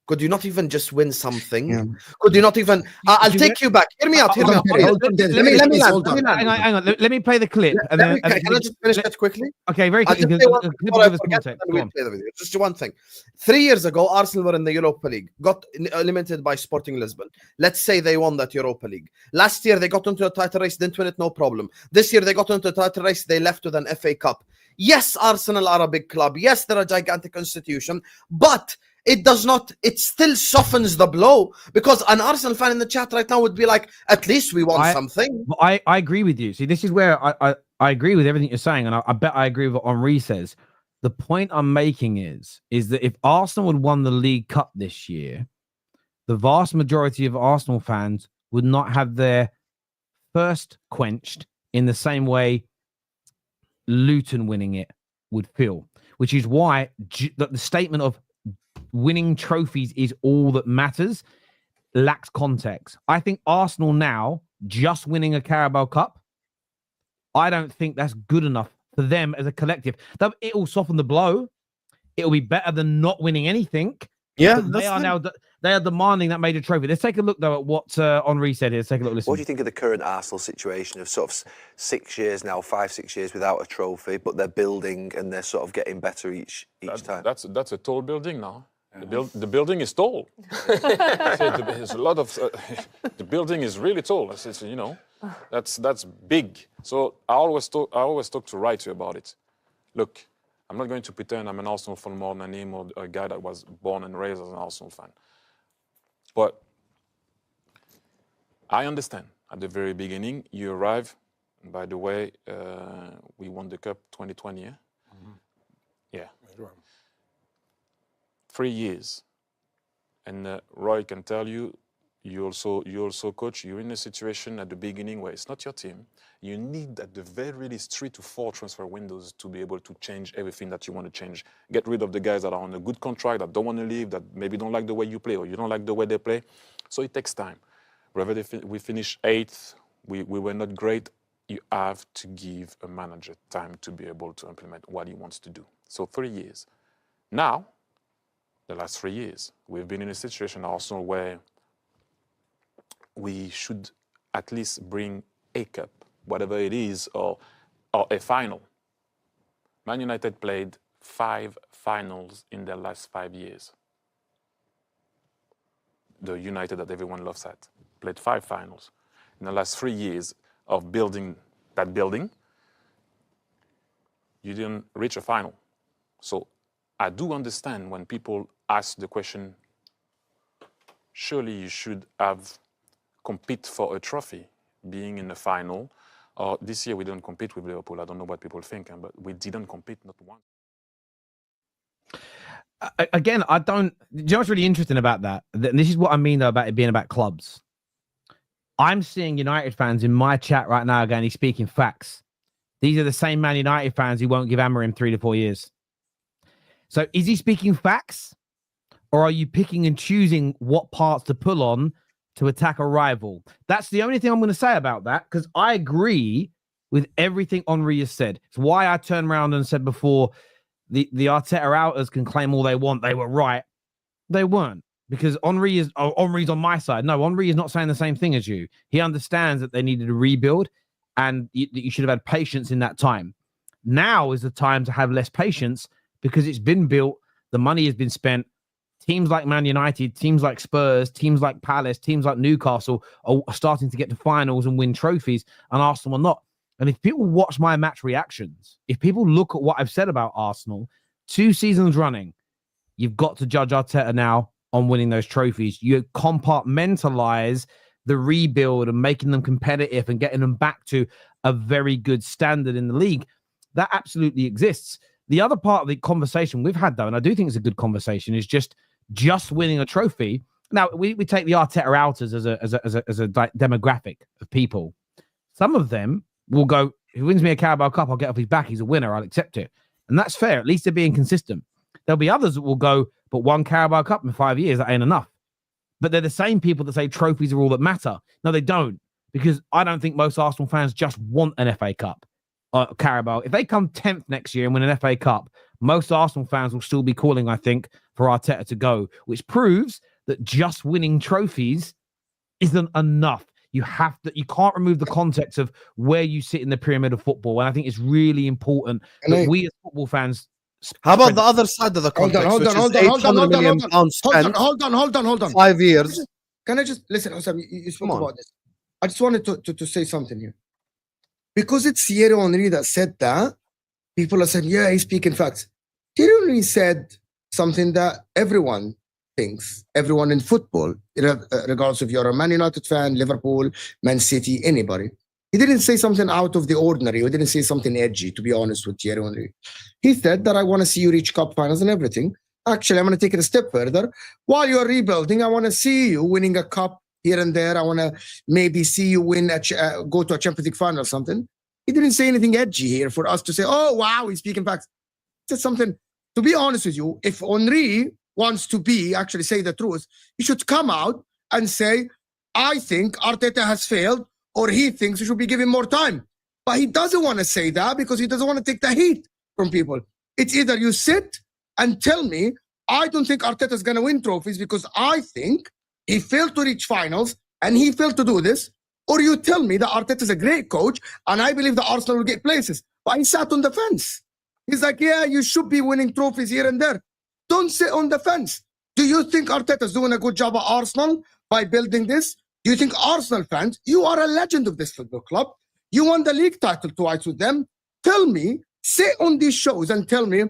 Could you not even just win something? Yeah. Could you not even... I'll take you back. Hear me out. Hear me out. Hang on. Let me play the clip. Can I just finish that quickly? Okay, very I'll quickly. just say one thing before I forget, and then we'll play the video. Just one thing. 3 years ago, Arsenal were in the Europa League, got eliminated by Sporting Lisbon. Let's say they won that Europa League. Last year, they got into a title race, didn't win it, no problem. This year, they got into a title race, they left with an FA Cup. Yes, Arsenal are a big club. Yes, they're a gigantic institution, but it does not, it still softens the blow, because an Arsenal fan in the chat right now would be like, at least we won something. I agree with you. See, this is where I agree with everything you're saying, and I bet I agree with what Henri says. The point I'm making is that if Arsenal had won the League Cup this year, the vast majority of Arsenal fans would not have their thirst quenched in the same way Luton winning it would feel, which is why the statement of winning trophies is all that matters lacks context. I think Arsenal now just winning a Carabao Cup, I don't think that's good enough for them as a collective. It will soften the blow. It'll be better than not winning anything. Yeah, they are demanding that major trophy. Let's take a look though at what Henri said here. Let's take a look. Listen. What do you think of the current Arsenal situation of sort of 6 years now, 5-6 years without a trophy, but they're building and they're sort of getting better each time? That's a tall building now. The building is tall. There's a lot of the building is really tall. It's, you know, that's big. So I always talk to Wrighty about it. Look, I'm not going to pretend I'm an Arsenal fan more than him or a guy that was born and raised as an Arsenal fan. But I understand. At the very beginning, you arrive. And by the way, we won the Cup 2020. Yeah. Mm-hmm. Yeah. 3 years, and Roy can tell you, you also coach. You're in a situation at the beginning where it's not your team. You need at the very least 3 to 4 transfer windows to be able to change everything that you want to change. Get rid of the guys that are on a good contract, that don't want to leave, that maybe don't like the way you play or you don't like the way they play. So it takes time. Whether we finish 8th, we were not great. You have to give a manager time to be able to implement what he wants to do. So 3 years. Now, the last 3 years, we've been in a situation in Arsenal where we should at least bring a cup, whatever it is, or a final. Man United played 5 finals in their last 5 years. The United that everyone loves at played 5 finals. In the last 3 years of building that building, you didn't reach a final. So I do understand when people ask the question, surely you should have compete for a trophy, being in the final. This year we didn't compete with Liverpool. I don't know what people think, but we didn't compete, not once. Again, I don't... Do you know what's really interesting about that? And this is what I mean, though, about it being about clubs. I'm seeing United fans in my chat right now going, he's speaking facts. These are the same Man United fans who won't give Amorim 3 to 4 years. So is he speaking facts? Or are you picking and choosing what parts to pull on to attack a rival? That's the only thing I'm going to say about that, because I agree with everything Henry has said. It's why I turned around and said before, the Arteta outers can claim all they want. They were right. They weren't, because Henry's on my side. No, Henry is not saying the same thing as you. He understands that they needed a rebuild and you should have had patience in that time. Now is the time to have less patience because it's been built. The money has been spent. Teams like Man United, teams like Spurs, teams like Palace, teams like Newcastle are starting to get to finals and win trophies, and Arsenal are not. And if people watch my match reactions, if people look at what I've said about Arsenal 2 seasons running, you've got to judge Arteta now on winning those trophies. You compartmentalize the rebuild and making them competitive and getting them back to a very good standard in the league. That absolutely exists. The other part of the conversation we've had, though, and I do think it's a good conversation, is just winning a trophy. Now, we take the Arteta outers as a demographic of people. Some of them will go, if he wins me a Carabao Cup, I'll get off his back. He's a winner. I'll accept it. And that's fair. At least they're being consistent. There'll be others that will go, but 1 Carabao Cup in 5 years, that ain't enough. But they're the same people that say trophies are all that matter. No, they don't. Because I don't think most Arsenal fans just want an FA Cup. Carabao. If they come 10th next year and win an FA Cup, most Arsenal fans will still be calling, I think, for Arteta to go, which proves that just winning trophies isn't enough. You can't remove the context of where you sit in the pyramid of football. And I think it's really important that we as football fans. How about the other side of the context? Hold on. 5 years. Can I just listen, Osam? You spoke about this. I just wanted to say something here. Because it's Thierry Henry that said that, people are saying, yeah, he's speaking facts. Thierry Henry said something that everyone thinks, everyone in football, regardless if you're a Man United fan, Liverpool, Man City, anybody. He didn't say something out of the ordinary. He didn't say something edgy, to be honest with Thierry Henry. He said that I want to see you reach cup finals and everything. Actually, I'm going to take it a step further. While you're rebuilding, I want to see you winning a cup here and there. I want to maybe see you go to a Champions League final or something. He didn't say anything edgy here for us to say, oh, wow, he's speaking facts. He said something, to be honest with you, if Henry wants to actually say the truth, he should come out and say, I think Arteta has failed, or he thinks we should be given more time. But he doesn't want to say that because he doesn't want to take the heat from people. It's either you sit and tell me, I don't think Arteta is going to win trophies because I think he failed to reach finals and he failed to do this, or you tell me that Arteta is a great coach and I believe that Arsenal will get places. But he sat on the fence. He's like, yeah, you should be winning trophies here and there. Don't sit on the fence. Do you think Arteta is doing a good job at Arsenal by building this? Do you think Arsenal fans, you are a legend of this football club. You won the league title twice with them. Tell me, sit on these shows and tell me,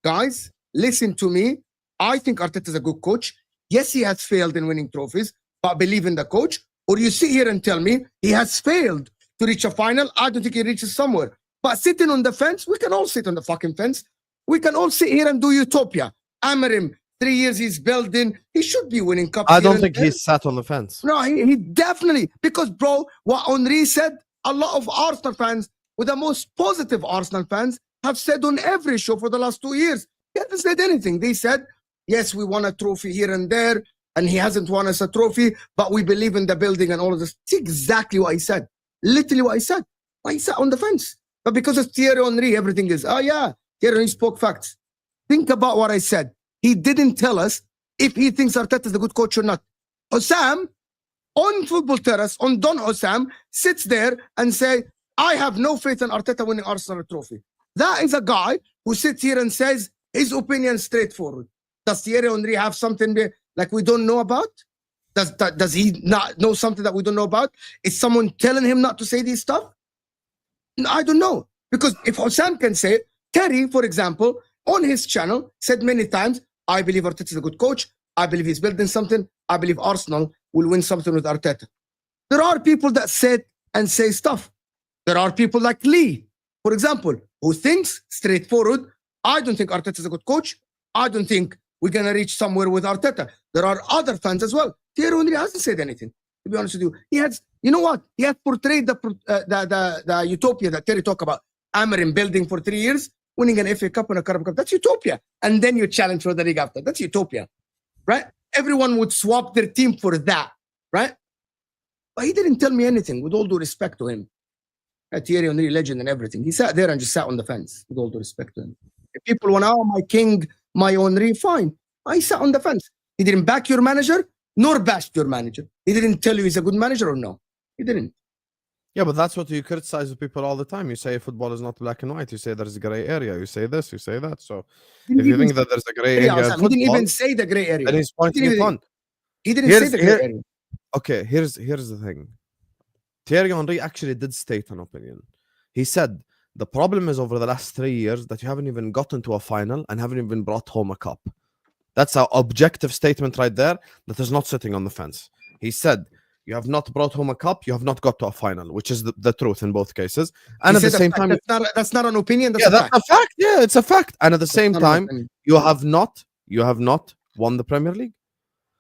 guys, listen to me. I think Arteta is a good coach. Yes, he has failed in winning trophies, but believe in the coach. Or you sit here and tell me he has failed to reach a final. I don't think he reaches somewhere. But sitting on the fence, we can all sit on the fucking fence. We can all sit here and do utopia. Amarim, 3 years he's building. He should be winning cups. I don't think he's sat on the fence. No, he definitely, because bro, what Henry said, a lot of Arsenal fans, with the most positive Arsenal fans, have said on every show for the last 2 years. He hasn't said anything. They said, yes, we won a trophy here and there, and he hasn't won us a trophy, but we believe in the building and all of this. It's exactly what he said. Literally what he said. Why he sat on the fence. But because of Thierry Henry, everything is, oh yeah, Thierry Henry spoke facts. Think about what I said. He didn't tell us if he thinks Arteta is a good coach or not. Osam, on Football Terrace, on Don Osam, sits there and say, I have no faith in Arteta winning Arsenal a trophy. That is a guy who sits here and says his opinion straightforward. Does Thierry Henry have something like we don't know about? Does he not know something that we don't know about? Is someone telling him not to say this stuff? I don't know. Because if Osam can say it, Terry, for example, on his channel, said many times, I believe Arteta is a good coach. I believe he's building something. I believe Arsenal will win something with Arteta. There are people that said and say stuff. There are people like Lee, for example, who thinks straightforward, I don't think Arteta is a good coach. I don't think we're going to reach somewhere with Arteta. There are other fans as well. Thierry Henry hasn't said anything, to be honest with you. He has, you know what? He has portrayed the utopia that Terry talked about. Amarim building for 3 years, winning an FA Cup and a Carabao Cup. That's utopia. And then you challenge for the league after. That's utopia, right? Everyone would swap their team for that, right? But he didn't tell me anything, with all due respect to him. Thierry Henry, legend and everything. He sat there and just sat on the fence, with all due respect to him. If people want, oh, my king, my Henry, fine. I sat on the fence. He didn't back your manager, nor bashed your manager. He didn't tell you he's a good manager or no. He didn't. Yeah, but that's what you criticize with people all the time. You say football is not black and white. You say there's a gray area. You say this, you say that. So if you think that there's a gray area, he didn't even say the gray area. And he's pointing it on. He didn't say the gray area. Okay, here's the thing. Thierry Henry actually did state an opinion. He said the problem is over the last 3 years that you haven't even gotten to a final and haven't even brought home a cup. That's an objective statement right there that is not sitting on the fence. He said, you have not brought home a cup, you have not got to a final, which is the truth in both cases. And at the same time, that's not an opinion. That's a fact. Yeah, it's a fact. And at the same time, you have not won the Premier League.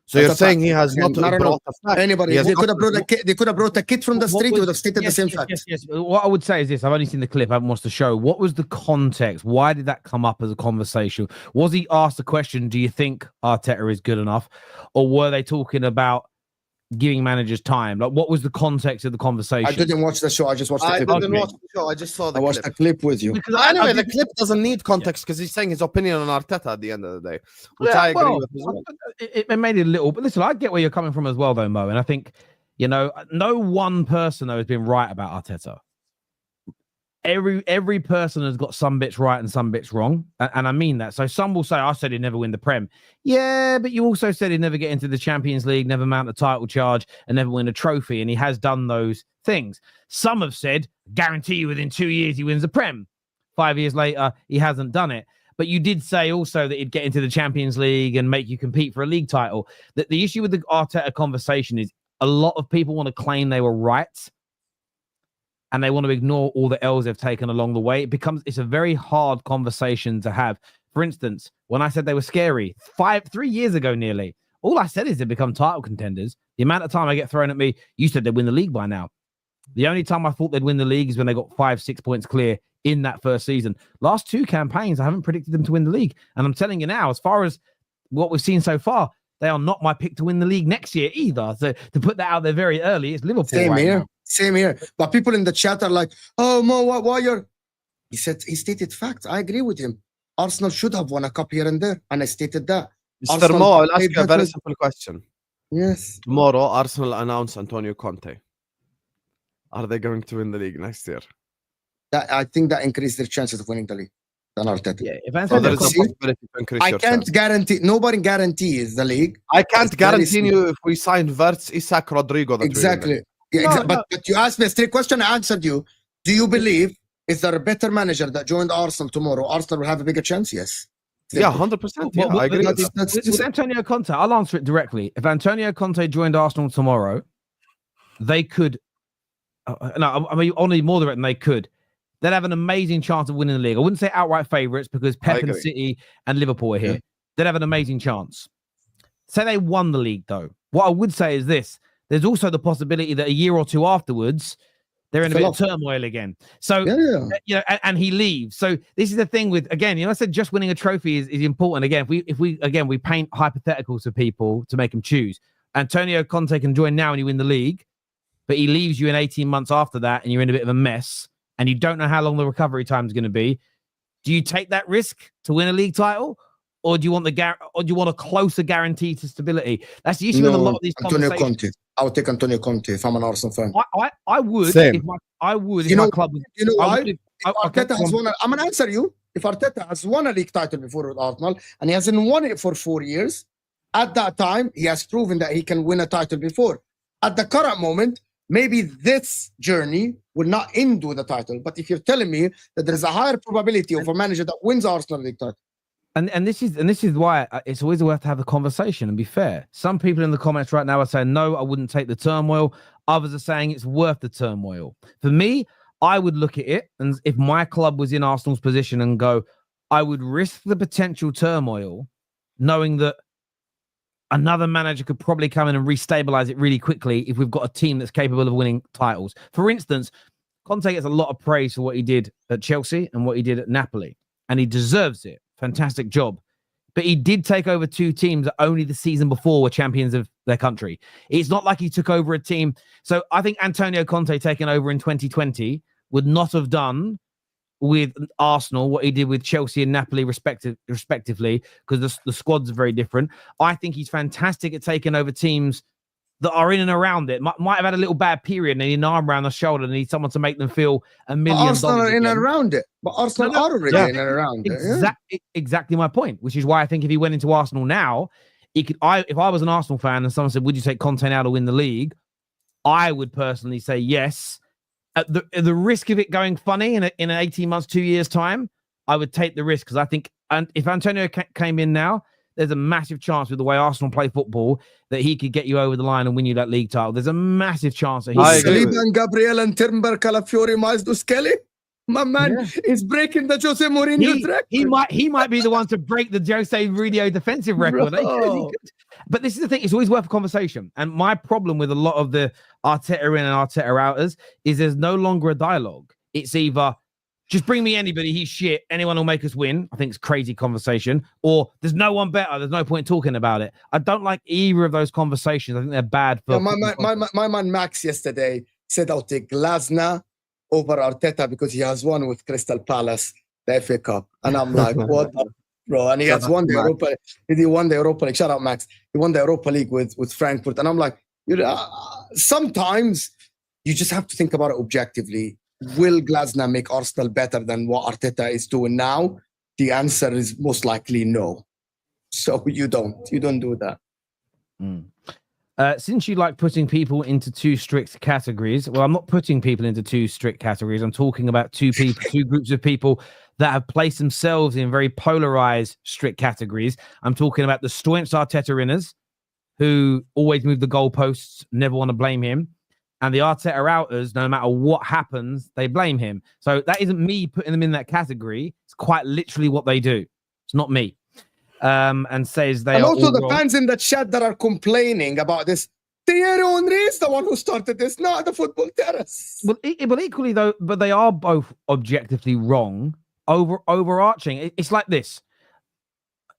So you're saying he has not brought a fact. Anybody, they could have brought a kid from the street who would have stated the same fact. Yes. What I would say is this: I've only seen the clip. I haven't watched the show. What was the context? Why did that come up as a conversation? Was he asked the question, "Do you think Arteta is good enough?" Or were they talking about giving managers time? Like, what was the context of the conversation? I didn't watch the show. I just watched the clip. I didn't watch the show. I just saw the clip. I watched the clip with you. Because anyway, the clip doesn't need context because he's saying his opinion on Arteta at the end of the day, which I agree with as well. It made it a little, but listen, I get where you're coming from as well, though, Mo. And I think, no one person, though, has been right about Arteta. Every person has got some bits right and some bits wrong. And I mean that. So some will say, I said he'd never win the Prem. Yeah, but you also said he'd never get into the Champions League, never mount a title charge, and never win a trophy. And he has done those things. Some have said, guarantee you within 2 years he wins the Prem. 5 years later, he hasn't done it. But you did say also that he'd get into the Champions League and make you compete for a league title. That the issue with the Arteta conversation is a lot of people want to claim they were right. And they want to ignore all the L's they've taken along the way. It's a very hard conversation to have. For instance, when I said they were scary 3 years ago nearly, all I said is they become title contenders. The amount of time I get thrown at me, you said they'd win the league by now. The only time I thought they'd win the league is when they got 5-6 points clear in that first season. Last two campaigns, I haven't predicted them to win the league. And I'm telling you now, as far as what we've seen so far, they are not my pick to win the league next year either. So to put that out there very early, it's Liverpool. Same here. But people in the chat are like, oh, Mo, why you're... He stated facts. I agree with him. Arsenal should have won a cup here and there. And I stated that. Mr. Mo, I'll ask you a very simple question. Yes. Tomorrow, Arsenal announce Antonio Conte. Are they going to win the league next year? I think that increased their chances of winning the league. Than Arteta. Yeah, I can't guarantee. Nobody guarantees the league. I can't guarantee you if we signed Verts, Isak, Rodrigo. Exactly. But you asked me a straight question. I answered you. Do you believe is there a better manager that joined Arsenal tomorrow? Arsenal will have a bigger chance. Yes. Yeah, 100%. Yeah, I agree. With Antonio Conte, I'll answer it directly. If Antonio Conte joined Arsenal tomorrow, they could. No, I mean only more than they could. They'd have an amazing chance of winning the league. I wouldn't say outright favourites because Pep and City and Liverpool are here. Yeah. They'd have an amazing chance. Say they won the league, though. What I would say is this. There's also the possibility that a year or two afterwards, they're in a bit of turmoil again. So, and he leaves. So this is the thing with, again, I said just winning a trophy is important. Again, if we paint hypotheticals for people to make them choose. Antonio Conte can join now and you win the league, but he leaves you in 18 months after that and you're in a bit of a mess. And you don't know how long the recovery time is going to be. Do you take that risk to win a league title, or do you want a closer guarantee to stability? That's the issue with a lot of these conversations. Conte. I would take Antonio Conte if I'm an Arsenal fan. I would. Same. I would. If my club was, you know why? Arteta has won. I'm gonna answer you. If Arteta has won a league title before with Arsenal and he hasn't won it for 4 years, at that time he has proven that he can win a title before. At the current moment, maybe this journey will not end with the title. But if you're telling me that there's a higher probability of a manager that wins Arsenal league title. And this is why it's always worth to have a conversation and be fair. Some people in the comments right now are saying, no, I wouldn't take the turmoil. Others are saying it's worth the turmoil. For me, I would look at it, and if my club was in Arsenal's position and go, I would risk the potential turmoil, knowing that another manager could probably come in and restabilize it really quickly if we've got a team that's capable of winning titles. For instance, Conte gets a lot of praise for what he did at Chelsea and what he did at Napoli, and he deserves it. Fantastic job. But he did take over two teams that only the season before were champions of their country. It's not like he took over a team. So I think Antonio Conte taking over in 2020 would not have done with Arsenal what he did with Chelsea and Napoli respectively, because the squads are very different. I think he's fantastic at taking over teams that are in and around it. Might have had a little bad period and need an arm around the shoulder and need someone to make them feel $1 million. Arsenal are in and around it. But Arsenal are already in and around it. Exactly my point, which is why I think if he went into Arsenal now, if I was an Arsenal fan and someone said, would you take Conte now to win the league? I would personally say yes. At the risk of it going funny in an 18 months, 2 years time, I would take the risk, because I think if Antonio came in now, there's a massive chance with the way Arsenal play football that he could get you over the line and win you that league title. There's a massive chance that he Saliba and Gabriel and Timber, Calafiori, Miles Skelly. My man is breaking the Jose Mourinho record. He might be the one to break the Jose Mourinho defensive record. But this is the thing, it's always worth a conversation. And my problem with a lot of the Arteta in and Arteta outers is there's no longer a dialogue. It's either just bring me anybody, he's shit, anyone will make us win. I think it's crazy conversation. Or there's no one better, there's no point talking about it. I don't like either of those conversations. I think they're bad for... My man Max yesterday said I'll take Glasner over Arteta because he has won with Crystal Palace, the FA Cup. And I'm like, what, bro? And he has won the Europa. He won the Europa League. Shout out, Max. He won the Europa League with Frankfurt. And I'm like, sometimes you just have to think about it objectively. Will Glasner make Arsenal better than what Arteta is doing now? The answer is most likely no. So you don't do that. Since you like putting people into two strict categories, well, I'm not putting people into two strict categories. I'm talking about two groups of people that have placed themselves in very polarized strict categories. I'm talking about the staunch Arteta inners who always move the goalposts, never want to blame him, and the Arteta outers, no matter what happens, they blame him. So that isn't me putting them in that category. It's quite literally what they do. It's not me. And says they and are also the wrong. fans in the chat that are complaining about this. Thierry Henry is the one who started this, not the Football Terrace. But equally though, but they are both objectively wrong. Overarching, it's like this.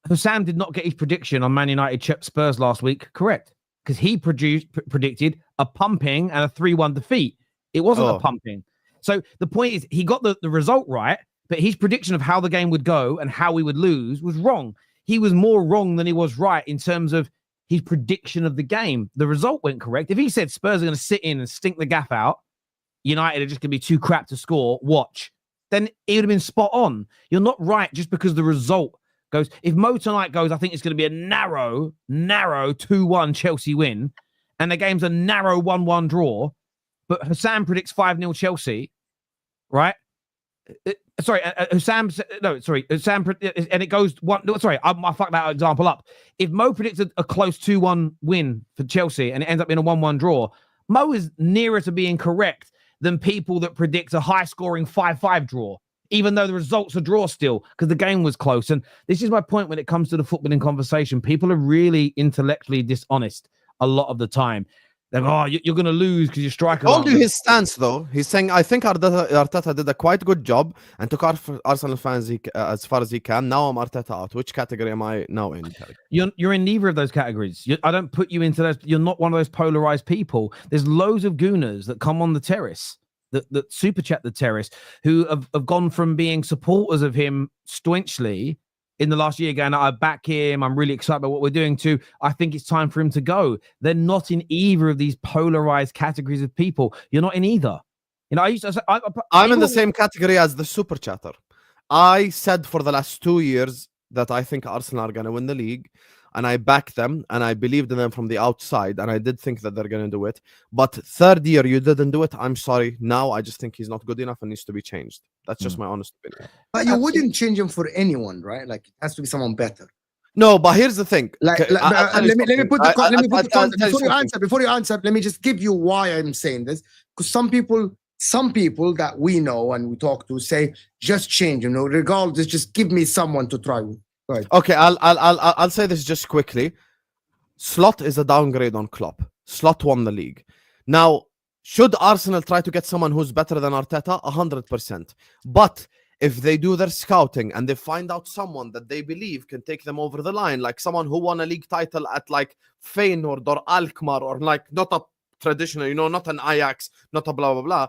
Hussam did not get his prediction on Man United Spurs last week correct, because he predicted a pumping and a 3-1 defeat. It wasn't a pumping. So the point is, he got the result right, but his prediction of how the game would go and how we would lose was wrong. He was more wrong than he was right in terms of his prediction of the game. The result went correct. If he said Spurs are going to sit in and stink the gaff out, United are just going to be too crap to score, watch, then it would have been spot on. You're not right just because the result goes. If Mo tonight goes, I think it's going to be a narrow 2-1 Chelsea win, and the game's a narrow 1-1 draw, but Hussam predicts 5-0 Chelsea, right? Hussam, and it goes one. No, sorry, I fucked that example up. If Mo predicted a close 2-1 win for Chelsea and it ends up being a 1-1 draw, Mo is nearer to being correct than people that predict a high-scoring 5-5 draw, even though the results are draw still, because the game was close. And this is my point when it comes to the footballing conversation. People are really intellectually dishonest a lot of the time. They're like, oh, you're going to lose because your striker. Told you his stance, though. He's saying, I think Arteta did a quite good job and took Arsenal fans as far as he can. Now I'm Arteta out. Which category am I now in? You're in neither of those categories. I don't put you into those. You're not one of those polarized people. There's loads of gooners that come on the terrace, that Superchat the terrace, who have gone from being supporters of him staunchly in the last year, going, I back him, I'm really excited about what we're doing, to I think it's time for him to go. They're not in either of these polarized categories of people. You're not in either. You know, I'm in the same category as the super chatter. I said for the last 2 years that I think Arsenal are going to win the league, and I backed them, and I believed in them from the outside, and I did think that they're going to do it. But third year, you didn't do it. I'm sorry. Now I just think he's not good enough and needs to be changed. That's just my honest opinion. But you wouldn't change him for anyone, right? Like, it has to be someone better. No, but here's the thing. Let me put the context. Before you answer, let me just give you why I'm saying this. Because some people that we know and we talk to say, just change, you know, regardless, just give me someone to try with. Right. Okay, I'll say this just quickly. Slot is a downgrade on Klopp. Slot won the league. Now, should Arsenal try to get someone who's better than Arteta? 100%. But if they do their scouting and they find out someone that they believe can take them over the line, like someone who won a league title at like Feyenoord or Alkmaar, or like not a traditional, not an Ajax, not a blah, blah, blah.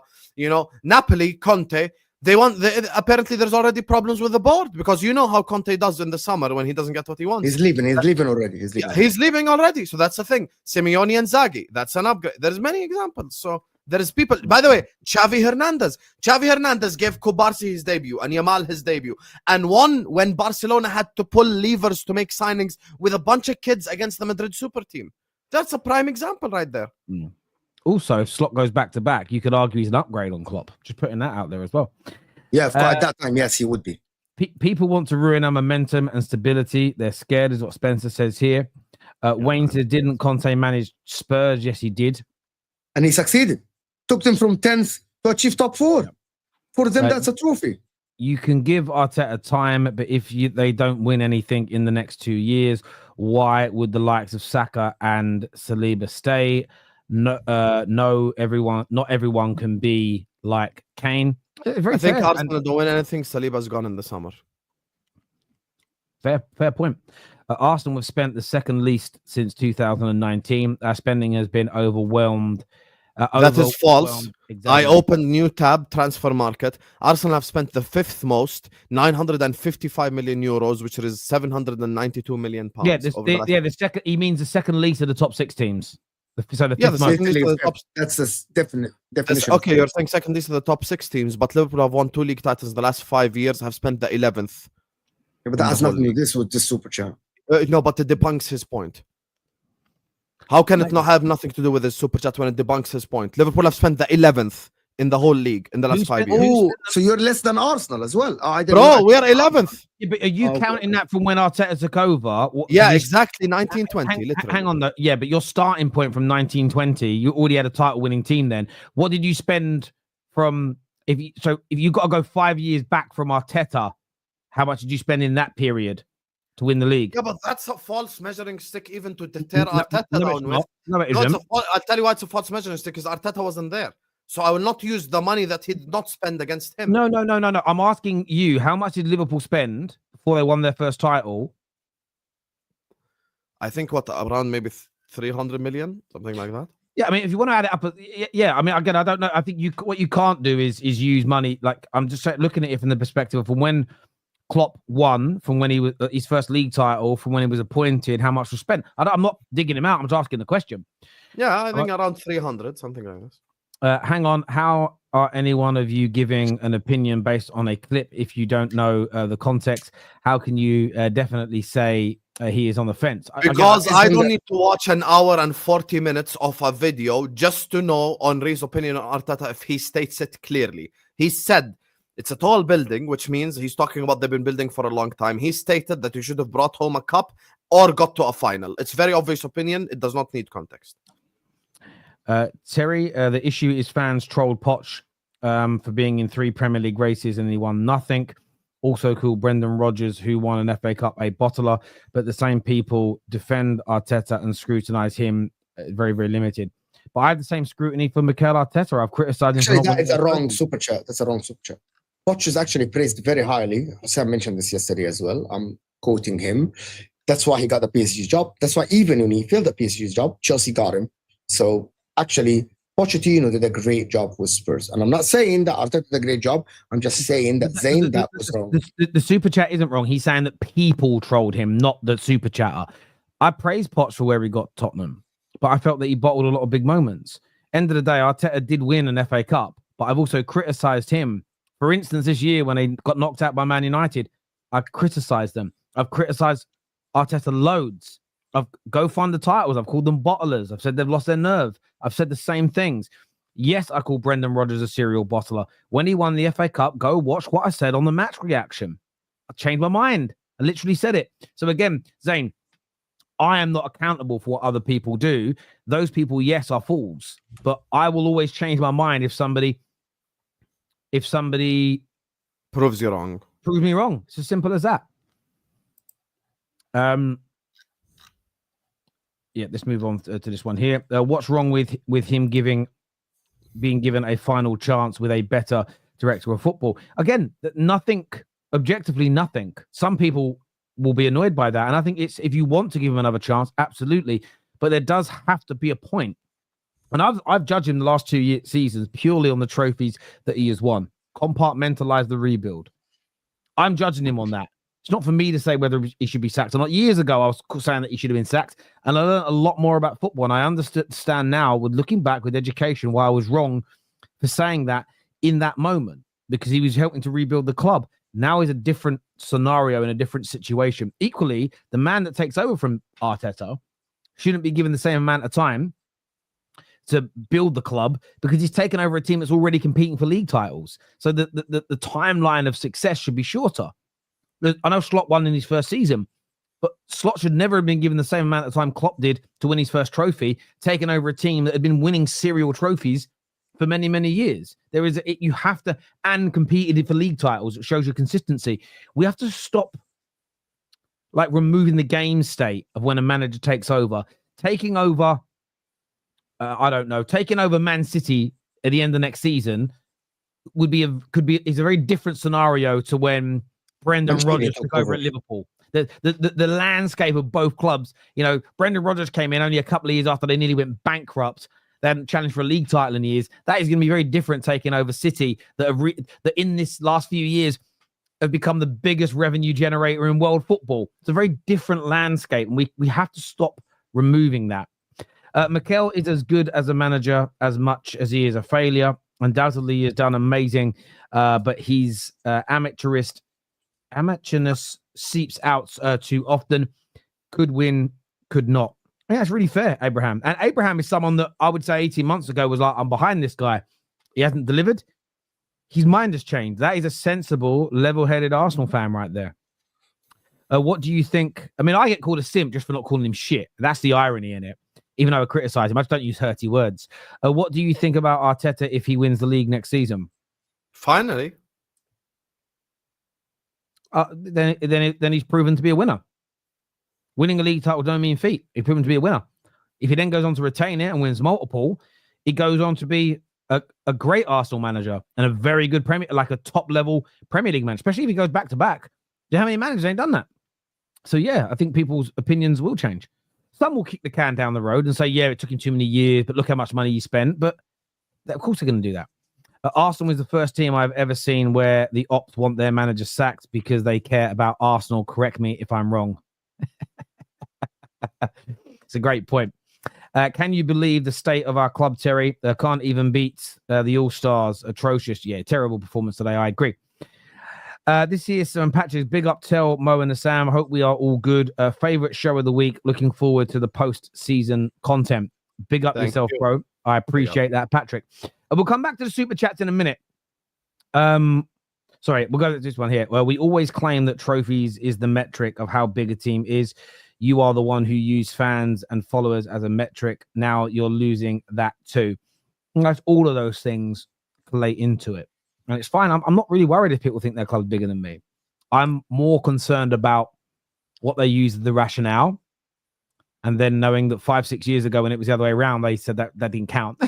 Napoli, Conte, apparently there's already problems with the board because you know how Conte does in the summer when he doesn't get what he wants. He's leaving already. He's leaving already. So that's the thing. Simeone and Inzaghi, that's an upgrade. There's many examples. So there is people. By the way, Xavi Hernandez gave Kubarsi his debut and Yamal his debut and won when Barcelona had to pull levers to make signings with a bunch of kids against the Madrid super team. That's a prime example right there. Also, if Slot goes back to back, you could argue he's an upgrade on Klopp. Just putting that out there as well. Yeah, of course, at that time, yes, he would be. People want to ruin our momentum and stability. They're scared, is what Spencer says here. Wayne said, didn't Conte manage Spurs? Yes, he did. And he succeeded. Took them from 10th to achieve top 4. For them, that's a trophy. You can give Arteta time, but if they don't win anything in the next 2 years, why would the likes of Saka and Saliba stay? Not everyone can be like Kane. I think Arsenal don't win anything. Saliba's gone in the summer. Fair point. Arsenal have spent the second least since 2019. Our spending has been overwhelmed. That is false. Exactly. I opened new tab, transfer market. Arsenal have spent the 5th most, 955 million euros, which is 792 million pounds. The second. He means the second least of the top 6 teams. So that's the definite definition. Okay, you're saying second least of the top 6 teams, but Liverpool have won 2 league titles the last 5 years, have spent the 11th. Yeah, but that has nothing to do with this with this super chat. No, but it debunks his point. How can it not have nothing to do with his super chat when it debunks his point? Liverpool have spent the 11th in the whole league in the last 5 years. Oh, so you're less than Arsenal as well. Bro, we are 11th. Yeah, but are you counting that from when Arteta took over? Exactly, 1920, literally. Hang on, but your starting point from 1920, you already had a title-winning team then. What did you spend from... If you got to go 5 years back from Arteta, how much did you spend in that period to win the league? Yeah, but that's a false measuring stick even to deter Arteta down with. I'll tell you why it's a false measuring stick, because Arteta wasn't there. So I will not use the money that he did not spend against him. No. I'm asking you, how much did Liverpool spend before they won their first title? I think around maybe 300 million, something like that. Yeah, I mean, if you want to add it up, I mean, again, I don't know. I think what you can't do is use money. Like, I'm just looking at it from the perspective of when Klopp won, from when he was his first league title, from when he was appointed, how much was spent. I'm not digging him out. I'm just asking the question. Yeah, I think around 300, something like this. Hang on. How are any one of you giving an opinion based on a clip if you don't know the context? How can you definitely say he is on the fence? Because I don't need to watch an hour and 40 minutes of a video just to know Henry's opinion on Arteta if he states it clearly. He said it's a tall building, which means he's talking about they've been building for a long time. He stated that you should have brought home a cup or got to a final. It's very obvious opinion. It does not need context. Terry, the issue is fans trolled Poch for being in 3 Premier League races and he won nothing. Also called Brendan Rodgers, who won an FA Cup, a bottler, but the same people defend Arteta and scrutinize him very, very limited. But I have the same scrutiny for Mikel Arteta. I've criticized him. Actually, that is a wrong super chat. That's a wrong super chat. Poch is actually praised very highly. Sam mentioned this yesterday as well. I'm quoting him. That's why he got the PSG job. That's why even when he failed the PSG job, Chelsea got him. So actually, Pochettino did a great job with Spurs. And I'm not saying that Arteta did a great job. I'm just saying that Zayn, that was wrong. The super chat isn't wrong. He's saying that people trolled him, not the super chatter. I praise Poch for where he got Tottenham, but I felt that he bottled a lot of big moments. End of the day, Arteta did win an FA Cup, but I've also criticised him. For instance, this year when they got knocked out by Man United, I criticised them. I've criticised Arteta loads. Go find the titles. I've called them bottlers. I've said they've lost their nerve. I've said the same things. Yes, I call Brendan Rodgers a serial bottler. When he won the FA Cup, go watch what I said on the match reaction. I changed my mind. I literally said it. So again, Zayn, I am not accountable for what other people do. Those people, yes, are fools. But I will always change my mind if somebody proves you wrong. Proves me wrong. It's as simple as that. Yeah, let's move on to this one here. What's wrong with him being given a final chance with a better director of football? Again, nothing, objectively nothing. Some people will be annoyed by that. And I think it's, if you want to give him another chance, absolutely. But there does have to be a point. And I've judged him the last 2 seasons purely on the trophies that he has won. Compartmentalize the rebuild. I'm judging him on that. It's not for me to say whether he should be sacked or not. Years ago, I was saying that he should have been sacked, and I learned a lot more about football. And I understand now, with looking back with education, why I was wrong for saying that in that moment, because he was helping to rebuild the club. Now is a different scenario in a different situation. Equally, the man that takes over from Arteta shouldn't be given the same amount of time to build the club, because he's taken over a team that's already competing for league titles. So the timeline of success should be shorter. I know Slot won in his first season, but Slot should never have been given the same amount of time Klopp did to win his first trophy, taking over a team that had been winning serial trophies for many, many years. You have to, and competed for league titles. It shows your consistency. We have to stop like removing the game state of when a manager takes over. Taking over, taking over Man City at the end of next season is a very different scenario to when Brendan Rodgers took over at Liverpool. The landscape of both clubs, Brendan Rodgers came in only a couple of years after they nearly went bankrupt. They hadn't challenged for a league title in years. That is going to be very different taking over City that in this last few years have become the biggest revenue generator in world football. It's a very different landscape, and we have to stop removing that. Mikel is as good as a manager as much as he is a failure. Undoubtedly, he has done amazing, but he's amateurness seeps out too often. Could win, could not. I think that's really fair, Abraham. And Abraham is someone that I would say 18 months ago was like, I'm behind this guy. He hasn't delivered. His mind has changed. That is a sensible, level-headed Arsenal fan right there. What do you think? I mean, I get called a simp just for not calling him shit. That's the irony in it. Even though I criticize him, I just don't use hurty words. What do you think about Arteta if he wins the league next season? Finally. Then he's proven to be a winner. Winning a league title don't mean feat. He's proven to be a winner. If he then goes on to retain it and wins multiple, he goes on to be a great Arsenal manager and a very good a top-level Premier League manager, especially if he goes back-to-back. Do you know how many managers ain't done that? So, yeah, I think people's opinions will change. Some will kick the can down the road and say, yeah, it took him too many years, but look how much money he spent. But of course they're going to do that. Arsenal is the first team I've ever seen where the ops want their manager sacked because they care about Arsenal. Correct me if I'm wrong. It's a great point. Can you believe the state of our club, Terry? Can't even beat the All-Stars. Atrocious. Yeah, terrible performance today. I agree. This here's some patches. Big up, Tell, Mo, and the Sam. Hope we are all good. Favorite show of the week. Looking forward to the post-season content. Big up yourself, bro. I appreciate that, Patrick. We'll come back to the super chats in a minute. Sorry, we'll go to this one here. Well, we always claim that trophies is the metric of how big a team is. You are the one who used fans and followers as a metric. Now you're losing that too. And that's all of those things play into it. And it's fine. I'm not really worried if people think their club's bigger than me. I'm more concerned about what they use as the rationale. And then knowing that 5-6 years ago when it was the other way around, they said that didn't count.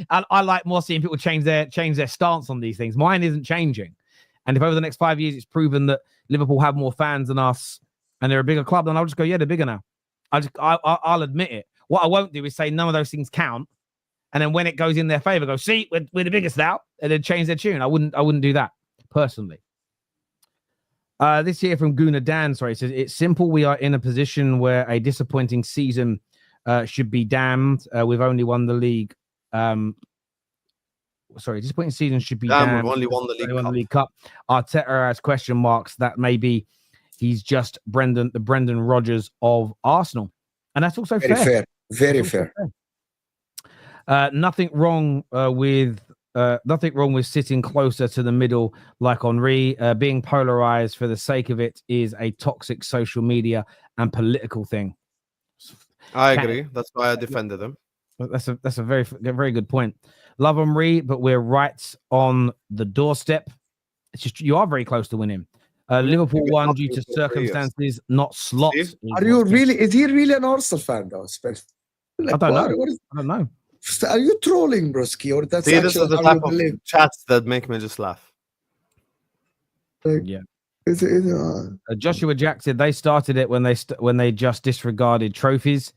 And I like more seeing people change their stance on these things. Mine isn't changing. And if over the next 5 years it's proven that Liverpool have more fans than us and they're a bigger club, then I'll just go, yeah, they're bigger now. I'll admit it. What I won't do is say none of those things count. And then when it goes in their favor, go, see, we're the biggest now, and then change their tune. I wouldn't do that personally. This here from Guna Dan, sorry, says it's simple. We are in a position where a disappointing season should be damned. We've only won the league. Disappointing season should be damned. We've only won the League Cup. Arteta has question marks that maybe he's just the Brendan Rodgers of Arsenal, and that's also fair. Very fair. Nothing wrong with sitting closer to the middle like Henry. Being polarized for the sake of it is a toxic social media and political thing. I agree. That's why I defended him. That's a very, very good point. Love Henry, but we're right on the doorstep. It's just you are very close to winning. Liverpool won due to circumstances, not slots. Are you really? Is he really an Arsenal fan, though? I don't know. I don't know. Are you trolling, Broski? Or that's this is the type of chats that make me just laugh. Yeah. Joshua Jack said they started it when they just disregarded trophies.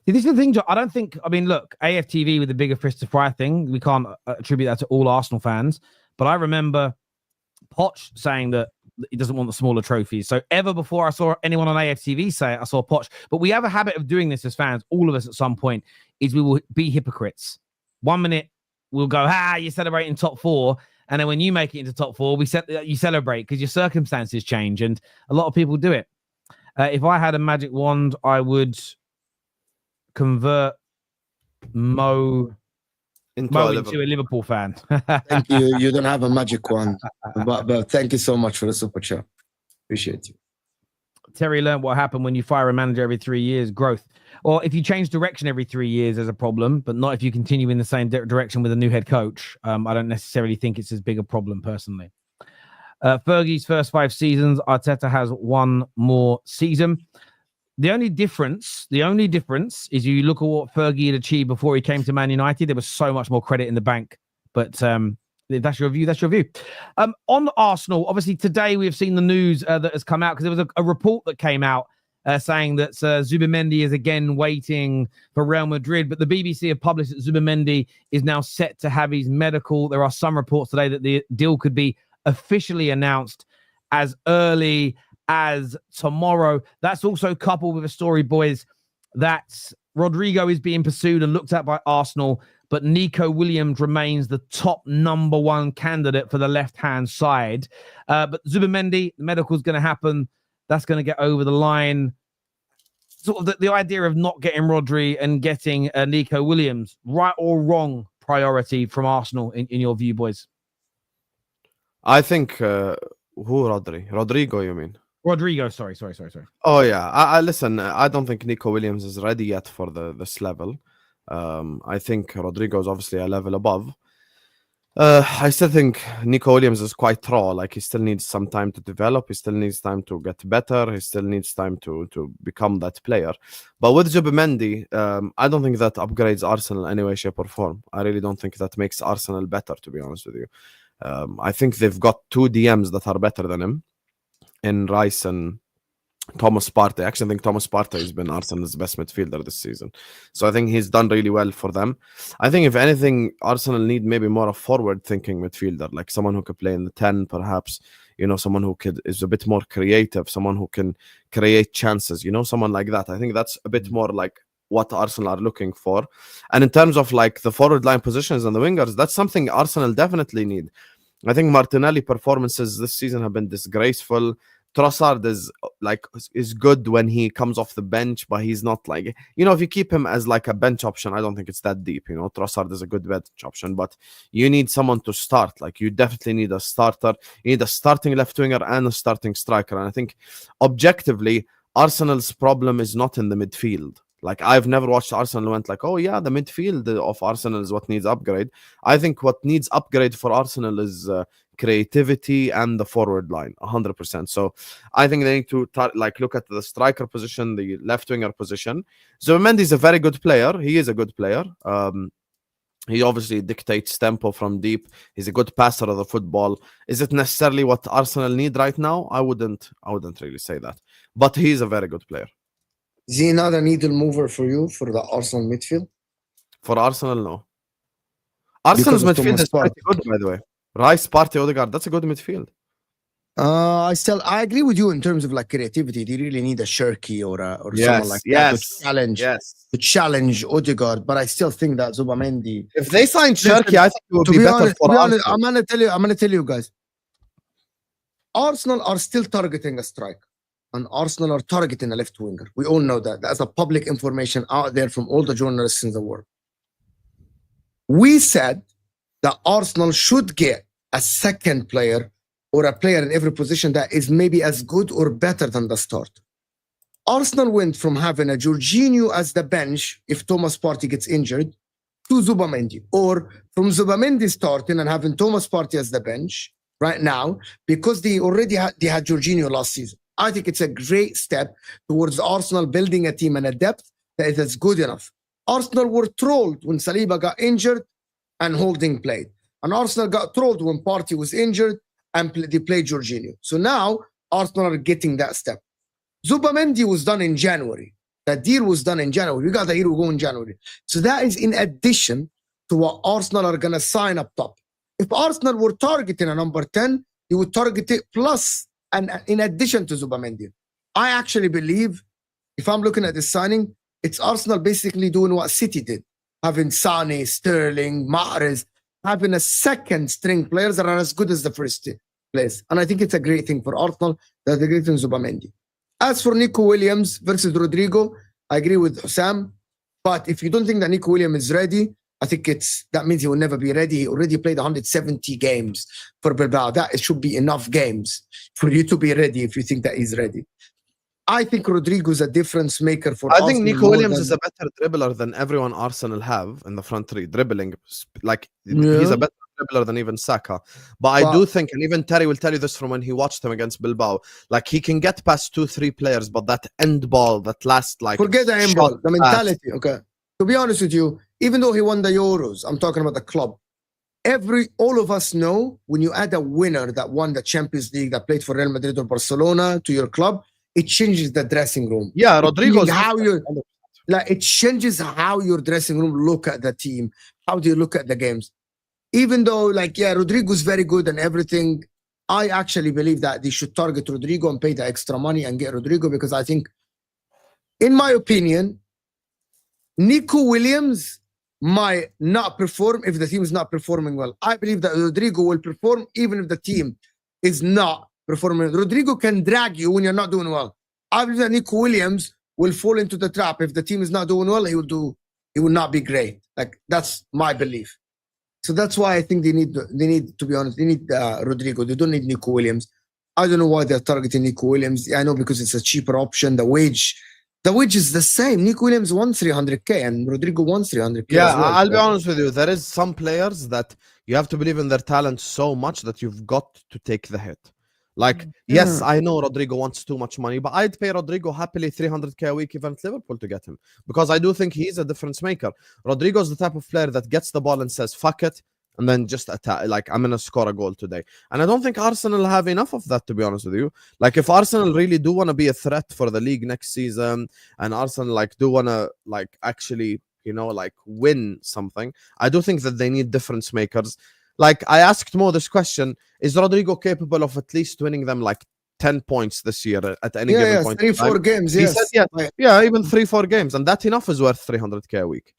See, this is the thing, John. I don't think. I mean, look, AFTV with the bigger fist to fry thing. We can't attribute that to all Arsenal fans, but I remember Poch saying that he doesn't want the smaller trophies. So ever before I saw anyone on AFTV say it, I saw Poch. But we have a habit of doing this as fans. All of us at some point is we will be hypocrites. 1 minute we'll go, you're celebrating top 4. And then when you make it into top 4, you celebrate because your circumstances change. And a lot of people do it. If I had a magic wand, I would convert into a Liverpool fan. Thank you. You don't have a magic wand. But thank you so much for the super chat. Appreciate you. Terry learned what happened when you fire a manager every 3 years. Growth. Or if you change direction every 3 years, there's a problem, but not if you continue in the same direction with a new head coach. I don't necessarily think it's as big a problem personally. Fergie's first 5 seasons. Arteta has 1 more season. The only difference is you look at what Fergie had achieved before he came to Man United. There was so much more credit in the bank. But if that's your view, that's your view. On Arsenal, obviously today we have seen the news that has come out because there was a report that came out saying that Zubimendi is again waiting for Real Madrid. But the BBC have published that Zubimendi is now set to have his medical. There are some reports today that the deal could be officially announced as early as tomorrow. That's also coupled with a story, boys, that Rodrigo is being pursued and looked at by Arsenal, but Nico Williams remains the top number 1 candidate for the left-hand side. But Zubimendi, the medical's going to happen. That's going to get over the line. Sort of the idea of not getting Rodri and getting Nico Williams, right or wrong priority from Arsenal in your view, boys? I think Rodrigo, you mean? Rodrigo, sorry. Oh yeah, I listen. I don't think Nico Williams is ready yet for this level. I think Rodrigo is obviously a level above. I still think Nico Williams is quite raw. Like he still needs some time to develop. He still needs time to get better. He still needs time to become that player. But with Zubimendi, I don't think that upgrades Arsenal in any way, shape, or form. I really don't think that makes Arsenal better, to be honest with you. I think they've got 2 DMs that are better than him, in Rice and Thomas Partey. I actually think Thomas Partey has been Arsenal's best midfielder this season. So I think he's done really well for them. I think if anything, Arsenal need maybe more a forward-thinking midfielder, like someone who could play in the 10 perhaps, someone who is a bit more creative, someone who can create chances, someone like that. I think that's a bit more like what Arsenal are looking for. And in terms of like the forward line positions and the wingers, that's something Arsenal definitely need. I think Martinelli performances this season have been disgraceful. Trossard is good when he comes off the bench, but he's not like, if you keep him as like a bench option, I don't think it's that deep. Trossard is a good bench option, but you need someone to start. Like you definitely need a starter. You need a starting left winger and a starting striker. And I think objectively, Arsenal's problem is not in the midfield. Like I've never watched Arsenal went like, oh yeah, the midfield of Arsenal is what needs upgrade. I think what needs upgrade for Arsenal is creativity and the forward line, 100%. So I think they need to look at the striker position, the left winger position. Zubimendi is a very good player. He is a good player. He obviously dictates tempo from deep. He's a good passer of the football. Is it necessarily what Arsenal need right now? I wouldn't really say that. But he's a very good player. Is he not a needle mover for you for the Arsenal midfield? For Arsenal, no. Arsenal's midfield is pretty good, by the way. Rice, Partey, Odegaard, that's a good midfield. I agree with you in terms of like creativity. They really need a Shirky or someone like that to challenge Odegaard. But I still think that Zubimendi. If they sign Shirky, I think it would be better for Arsenal. I'm gonna tell you guys. Arsenal are still targeting a strike. And Arsenal are targeting a left winger. We all know that. That's a public information out there from all the journalists in the world. We said that Arsenal should get a second player or a player in every position that is maybe as good or better than the starter. Arsenal went from having a Jorginho as the bench if Thomas Partey gets injured to Zubimendi, or from Zubimendi starting and having Thomas Partey as the bench right now because they had Jorginho last season. I think it's a great step towards Arsenal building a team and a depth that is good enough. Arsenal were trolled when Saliba got injured and Holding played. And Arsenal got trolled when Partey was injured and they played Jorginho. So now Arsenal are getting that step. Zubimendi was done in January. That deal was done in January. We got the deal will go in January. So that is in addition to what Arsenal are going to sign up top. If Arsenal were targeting a number 10, you would target it plus and in addition to Zubamendi. I actually believe, if I'm looking at this signing, it's Arsenal basically doing what City did, having Sane, Sterling, Mahrez, having a second string players that are as good as the first players. And I think it's a great thing for Arsenal, that's a great thing for Zubamendi. As for Nico Williams versus Rodrigo, I agree with Sam. But if you don't think that Nico Williams is ready, I think that means he will never be ready. He already played 170 games for Bilbao. That should be enough games for you to be ready if you think that he's ready. I think Rodrigo is a difference maker for I think Nico Williams is a better dribbler than everyone Arsenal have in the front three. Dribbling, like he's a better dribbler than even Saka. But I do think, and even Terry will tell you this from when he watched him against Bilbao, like he can get past 2-3 players, but that end ball, that last like forget the end ball, the mentality. Okay, to be honest with you, even though he won the Euros, I'm talking about the club. All of us know when you add a winner that won the Champions League, that played for Real Madrid or Barcelona to your club, it changes the dressing room. Yeah, Rodrigo's it changes how your dressing room look at the team. How do you look at the games? Even though, Rodrigo's very good and everything, I actually believe that they should target Rodrigo and pay the extra money and get Rodrigo, because I think, in my opinion, Nico Williams might not perform if the team is not performing well. I believe that Rodrigo will perform even if the team is not performing. Rodrigo can drag you when you're not doing well. I believe that Nico Williams will fall into the trap. If the team is not doing well, he will not be great. Like, that's my belief. So that's why I think they need, to be honest, they need Rodrigo. They don't need Nico Williams. I don't know why they're targeting Nico Williams. I know because it's a cheaper option. The wage is the same. Nico Williams wants 300k and Rodrigo wants 300k. Yeah, I'll be honest with you. There is some players that you have to believe in their talent so much that you've got to take the hit. Like, yes, I know Rodrigo wants too much money, but I'd pay Rodrigo happily 300k a week even at Liverpool to get him, because I do think he's a difference maker. Rodrigo's the type of player that gets the ball and says, fuck it, and then just attack. Like, I'm going to score a goal today. And I don't think Arsenal have enough of that, to be honest with you. Like, if Arsenal really do want to be a threat for the league next season, and Arsenal, do want to, actually, win something, I do think that they need difference makers. Like, I asked Mo this question, is Rodrigo capable of at least winning them 10 points this year at any given point? 3-4 games, he said, even 3-4 games, and that enough is worth 300k a week.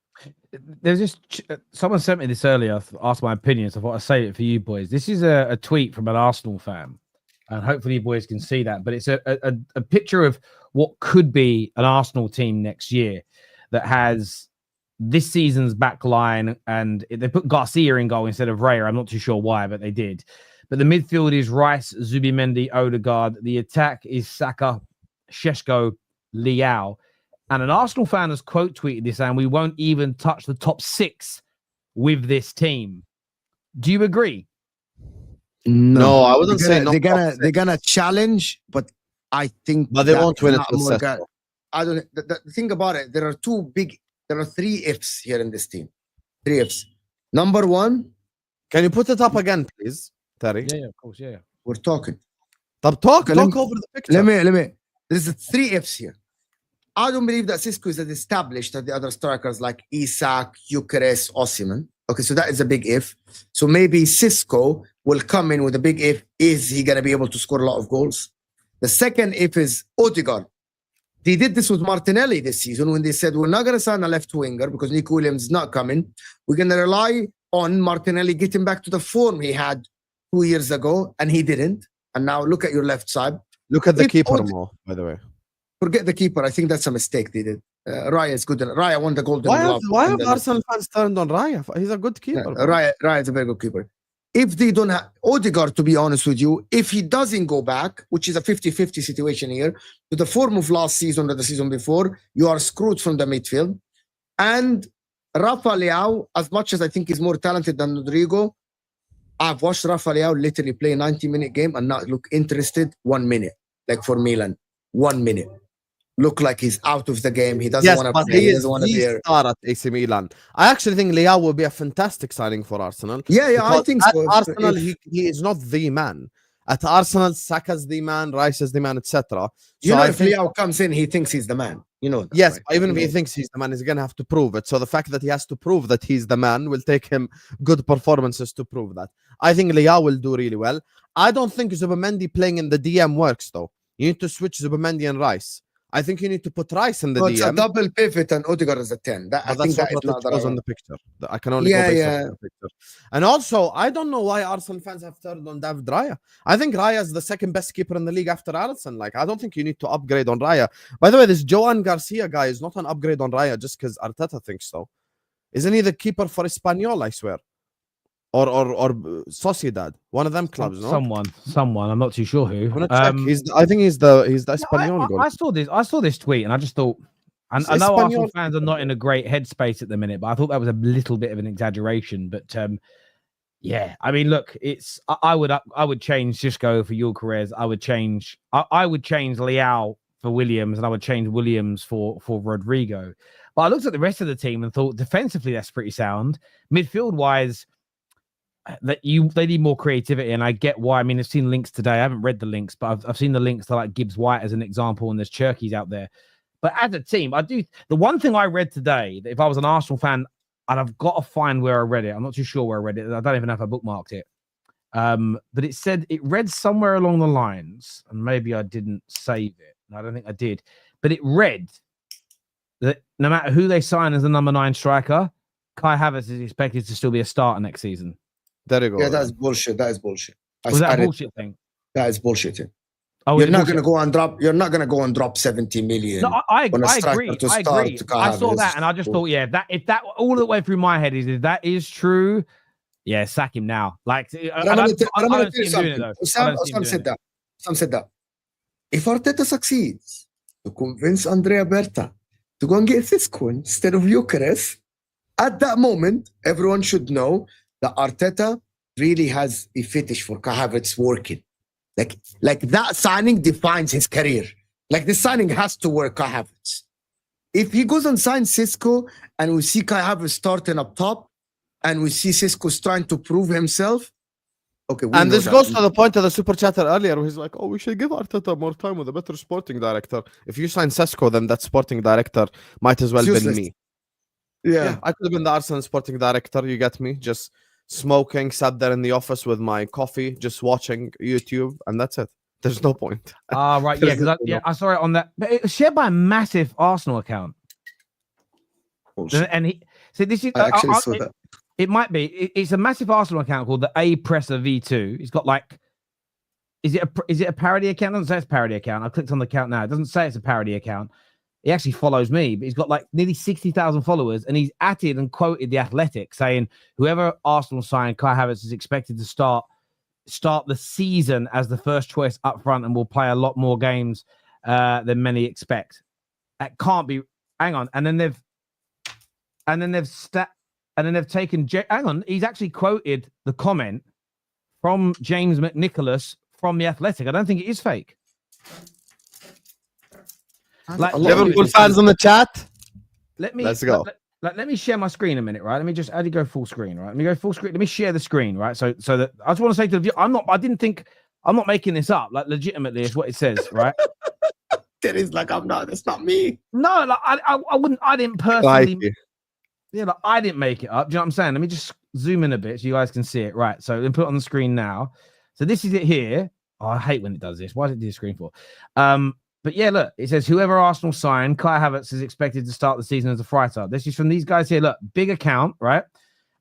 There's just someone sent me this earlier, asked my opinion, so I thought I'd say it for you boys. This is a tweet from an Arsenal fan, and hopefully you boys can see that, but it's a picture of what could be an Arsenal team next year that has this season's back line, and they put Garcia in goal instead of Raya. I'm not too sure why, but they did. But the midfield is Rice, Zubimendi, Odegaard. The attack is Saka, Šeško, Leao. And an Arsenal fan has quote tweeted this, and we won't even touch the top 6 with this team. Do you agree? No, I wouldn't say no. They're gonna challenge, but I think, but they won't win it. I don't. The thing about it, there are 3 ifs here in this team. 3 ifs. Number 1. Can you put it up again, please, Terry? Yeah, of course, yeah. We're talking. Talk over the picture. Let me. There's 3 ifs here. I don't believe that Xisco is as established as the other strikers like Isak, Gyökeres, Osimhen. Okay, so that is a big if. So maybe Xisco will come in with a big if. Is he going to be able to score a lot of goals? The second if is Odegaard. They did this with Martinelli this season when they said, we're not going to sign a left winger because Nico Williams is not coming. We're going to rely on Martinelli getting back to the form he had 2 years ago, and he didn't. And now look at your left side. Look at the keeper more, by the way. Forget the keeper. I think that's a mistake they did. Raya is good. Raya won the Golden Glove. Why have Arsenal fans turned on Raya? He's a good keeper. Raya is a very good keeper. If they don't have Odegaard, to be honest with you, if he doesn't go back, which is a 50-50 situation here, to the form of last season or the season before, you are screwed from the midfield. And Rafa Leao, as much as I think he's more talented than Rodrigo, I've watched Rafa Leao literally play a 90-minute game and not look interested 1 minute, like for Milan. 1 minute. Look like he's out of the game. He doesn't want to play. He doesn't want to be here. Star at AC Milan. I actually think Leao will be a fantastic signing for Arsenal. Yeah, I think so. Arsenal, he is not the man. At Arsenal, Saka's the man, Rice is the man, etc. You So know, I if think, Liao comes in, he thinks he's the man. You know that, yes, right? even if You he know. thinks he's the man, he's gonna have to prove it. So the fact that he has to prove that he's the man will take him good performances to prove that. I think Liao will do really well. I don't think Zubimendi playing in the DM works though. You need to switch Zubimendi and Rice. I think you need to put Rice in the So it's a DM. double pivot and Odegaard is a 10. I But think that's that not is what not it shows on the picture. I can only go Yeah, based yeah. on the picture. And also, I don't know why Arsenal fans have turned on David Raya. I think Raya is the second best keeper in the league after Alisson. Like, I don't think you need to upgrade on Raya. By the way, this Joan Garcia guy is not an upgrade on Raya just because Arteta thinks so. Isn't he the keeper for Espanyol, I swear? Or Sociedad, one of them clubs, no? Someone. I'm not too sure who. I'm gonna check. I think he's the Espanyol goal. I saw this tweet and I just thought, I know Espanyol Arsenal fans are not in a great headspace at the minute, but I thought that was a little bit of an exaggeration. But yeah, I mean, look, it's I would change Xisco for Gyökeres. I would change Leao for Williams, and I would change Williams for Rodrigo. But I looked at the rest of the team and thought defensively that's pretty sound. Midfield wise, they need more creativity, and I get why. I mean, I've seen links today. I haven't read the links, but I've seen the links to like Gibbs White as an example, and there's Cherkies out there. But as a team, the one thing I read today, that if I was an Arsenal fan, and I've got to find where I read it. I'm not too sure where I read it. I don't even know if I bookmarked it. But it read somewhere along the lines, and maybe I didn't save it. I don't think I did. But it read that no matter who they sign as the number 9 striker, Kai Havertz is expected to still be a starter next season. There you go. Yeah, that's bullshit. That is bullshit. Was that a bullshit thing? That is bullshit. Oh, you're not going to go and drop. You're not going to go and drop 70 million. No, I agree. I saw that, and I just thought, yeah, if that all the way through my head is if that is true, yeah, sack him now. Like, I don't see him doing it though. Sam said that. If Arteta succeeds to convince Andrea Berta to go and get Xisco instead of Gyökeres, at that moment, everyone should know that Arteta really has a fetish for Kai Havertz working. Like that signing defines his career. Like this signing has to work, Kai Havertz. If he goes and signs Xisco and we see Kai Havertz starting up top and we see Xisco's trying to prove himself, okay. And this goes to the point of the super chatter earlier where he's like, oh, we should give Arteta more time with a better sporting director. If you sign Xisco, then that sporting director might as well be me. Yeah, I could have been the Arsenal sporting director, you get me? Just smoking, sat there in the office with my coffee, just watching YouTube, and that's it. There's no point. Right, yeah, because I saw it on that. But it was shared by a massive Arsenal account. And he said, "This is." I actually saw that. It might be. It's a massive Arsenal account called the A Presser V2. It's got like, is it a parody account? It doesn't say it's a parody account. I clicked on the account now. It doesn't say it's a parody account. He actually follows me, but he's got like nearly 60,000 followers, and he's atted and quoted The Athletic saying, whoever Arsenal signed, Kai Havertz is expected to start the season as the first choice up front and will play a lot more games than many expect. That can't be. Hang on, and then they've taken. Hang on, he's actually quoted the comment from James McNicholas from The Athletic. I don't think it is fake. Like Liverpool fans on the chat. Let's go. Let me share my screen a minute, right? Let me just go full screen, right? Let me go full screen. Let me share the screen, right? So that I just want to say to the viewer, I'm not making this up. Like legitimately, it's what it says, right? That is like that's not me. No, like I didn't personally. Yeah, like I didn't make it up. Do you know what I'm saying? Let me just zoom in a bit so you guys can see it. Right. So then put it on the screen now. So this is it here. Oh, I hate when it does this. Why did it do the screen for? But yeah, look, it says whoever Arsenal signed, Kai Havertz is expected to start the season as a fighter. This is from these guys here. Look, big account, right?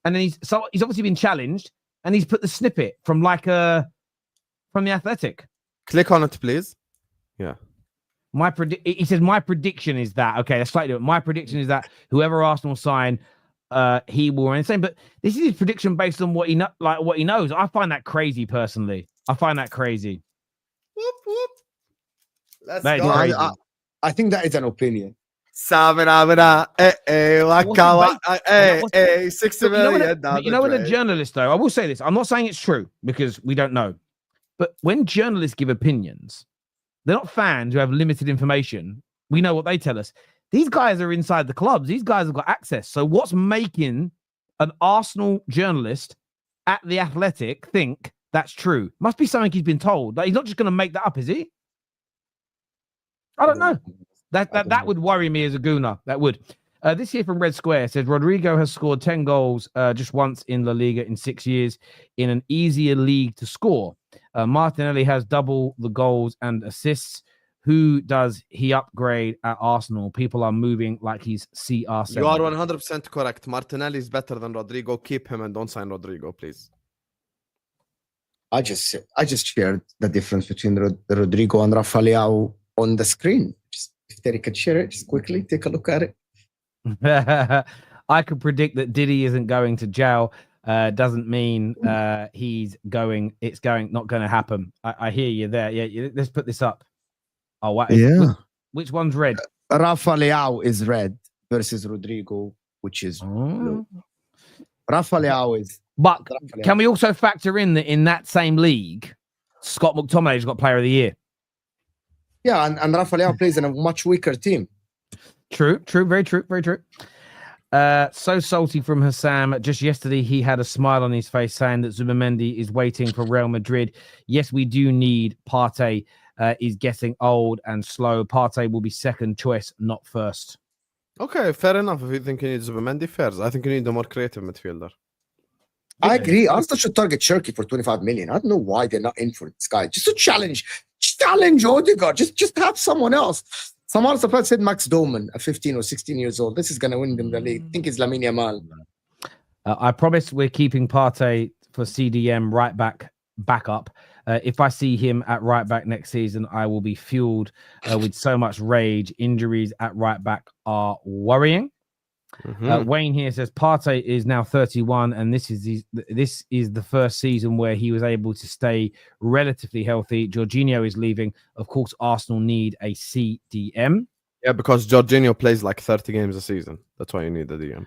And then he's obviously been challenged, and he's put the snippet from The Athletic. Click on it, please. Yeah. He says my prediction is that. Okay, that's slightly different. My prediction is that whoever Arsenal sign, he will remain the same. But this is his prediction based on what he knows. I find that crazy personally. I find that crazy. Whoop whoop. Let's go. I think that is an opinion. 60 million. You know, when a journalist, though, I will say this. I'm not saying it's true because we don't know. But when journalists give opinions, they're not fans who have limited information. We know what they tell us. These guys are inside the clubs. These guys have got access. So what's making an Arsenal journalist at The Athletic think that's true. Must be something he's been told. Like, he's not just going to make that up, is he? I don't know. That would worry me as a gooner. That would. This here from Red Square says Rodrigo has scored 10 goals just once in La Liga in 6 years in an easier league to score. Martinelli has double the goals and assists. Who does he upgrade at Arsenal? People are moving like he's CR7. You are 100% correct. Martinelli is better than Rodrigo. Keep him and don't sign Rodrigo, please. I just shared the difference between Rodrigo and Rafael on the screen. Just if they could share it, just quickly take a look at it. I could predict that Diddy isn't going to jail. Doesn't mean he's going. It's not going to happen. I hear you there. Yeah, let's put this up. Oh, what? Yeah. Which one's red? Rafael is red versus Rodrigo, which is blue. Rafael is. But can we also factor in that in that same league, Scott McTominay's got Player of the Year? Yeah, and Rafael plays in a much weaker team. True, very true. So salty from Hassam. Just yesterday, he had a smile on his face saying that Zubimendi is waiting for Real Madrid. Yes, we do need Partey. Is getting old and slow. Partey will be second choice, not first. Okay, fair enough. If you think you need Zubimendi, fair. I think you need a more creative midfielder. I agree. Arsenal should target Cherki for 25 million. I don't know why they're not in for this guy. Just to challenge Odegaard. Just have someone else. Some Arsenal said Max Doman, a 15 or 16 years old. This is going to win them the league. I think it's Lamine Yamal. I promise we're keeping Partey for CDM right back up. If I see him at right back next season, I will be fueled with so much rage. Injuries at right back are worrying. Wayne here says Partey is now 31, and this is the first season where he was able to stay relatively healthy. Jorginho is leaving. Of course, Arsenal need a CDM. Yeah, because Jorginho plays like 30 games a season. That's why you need the DM.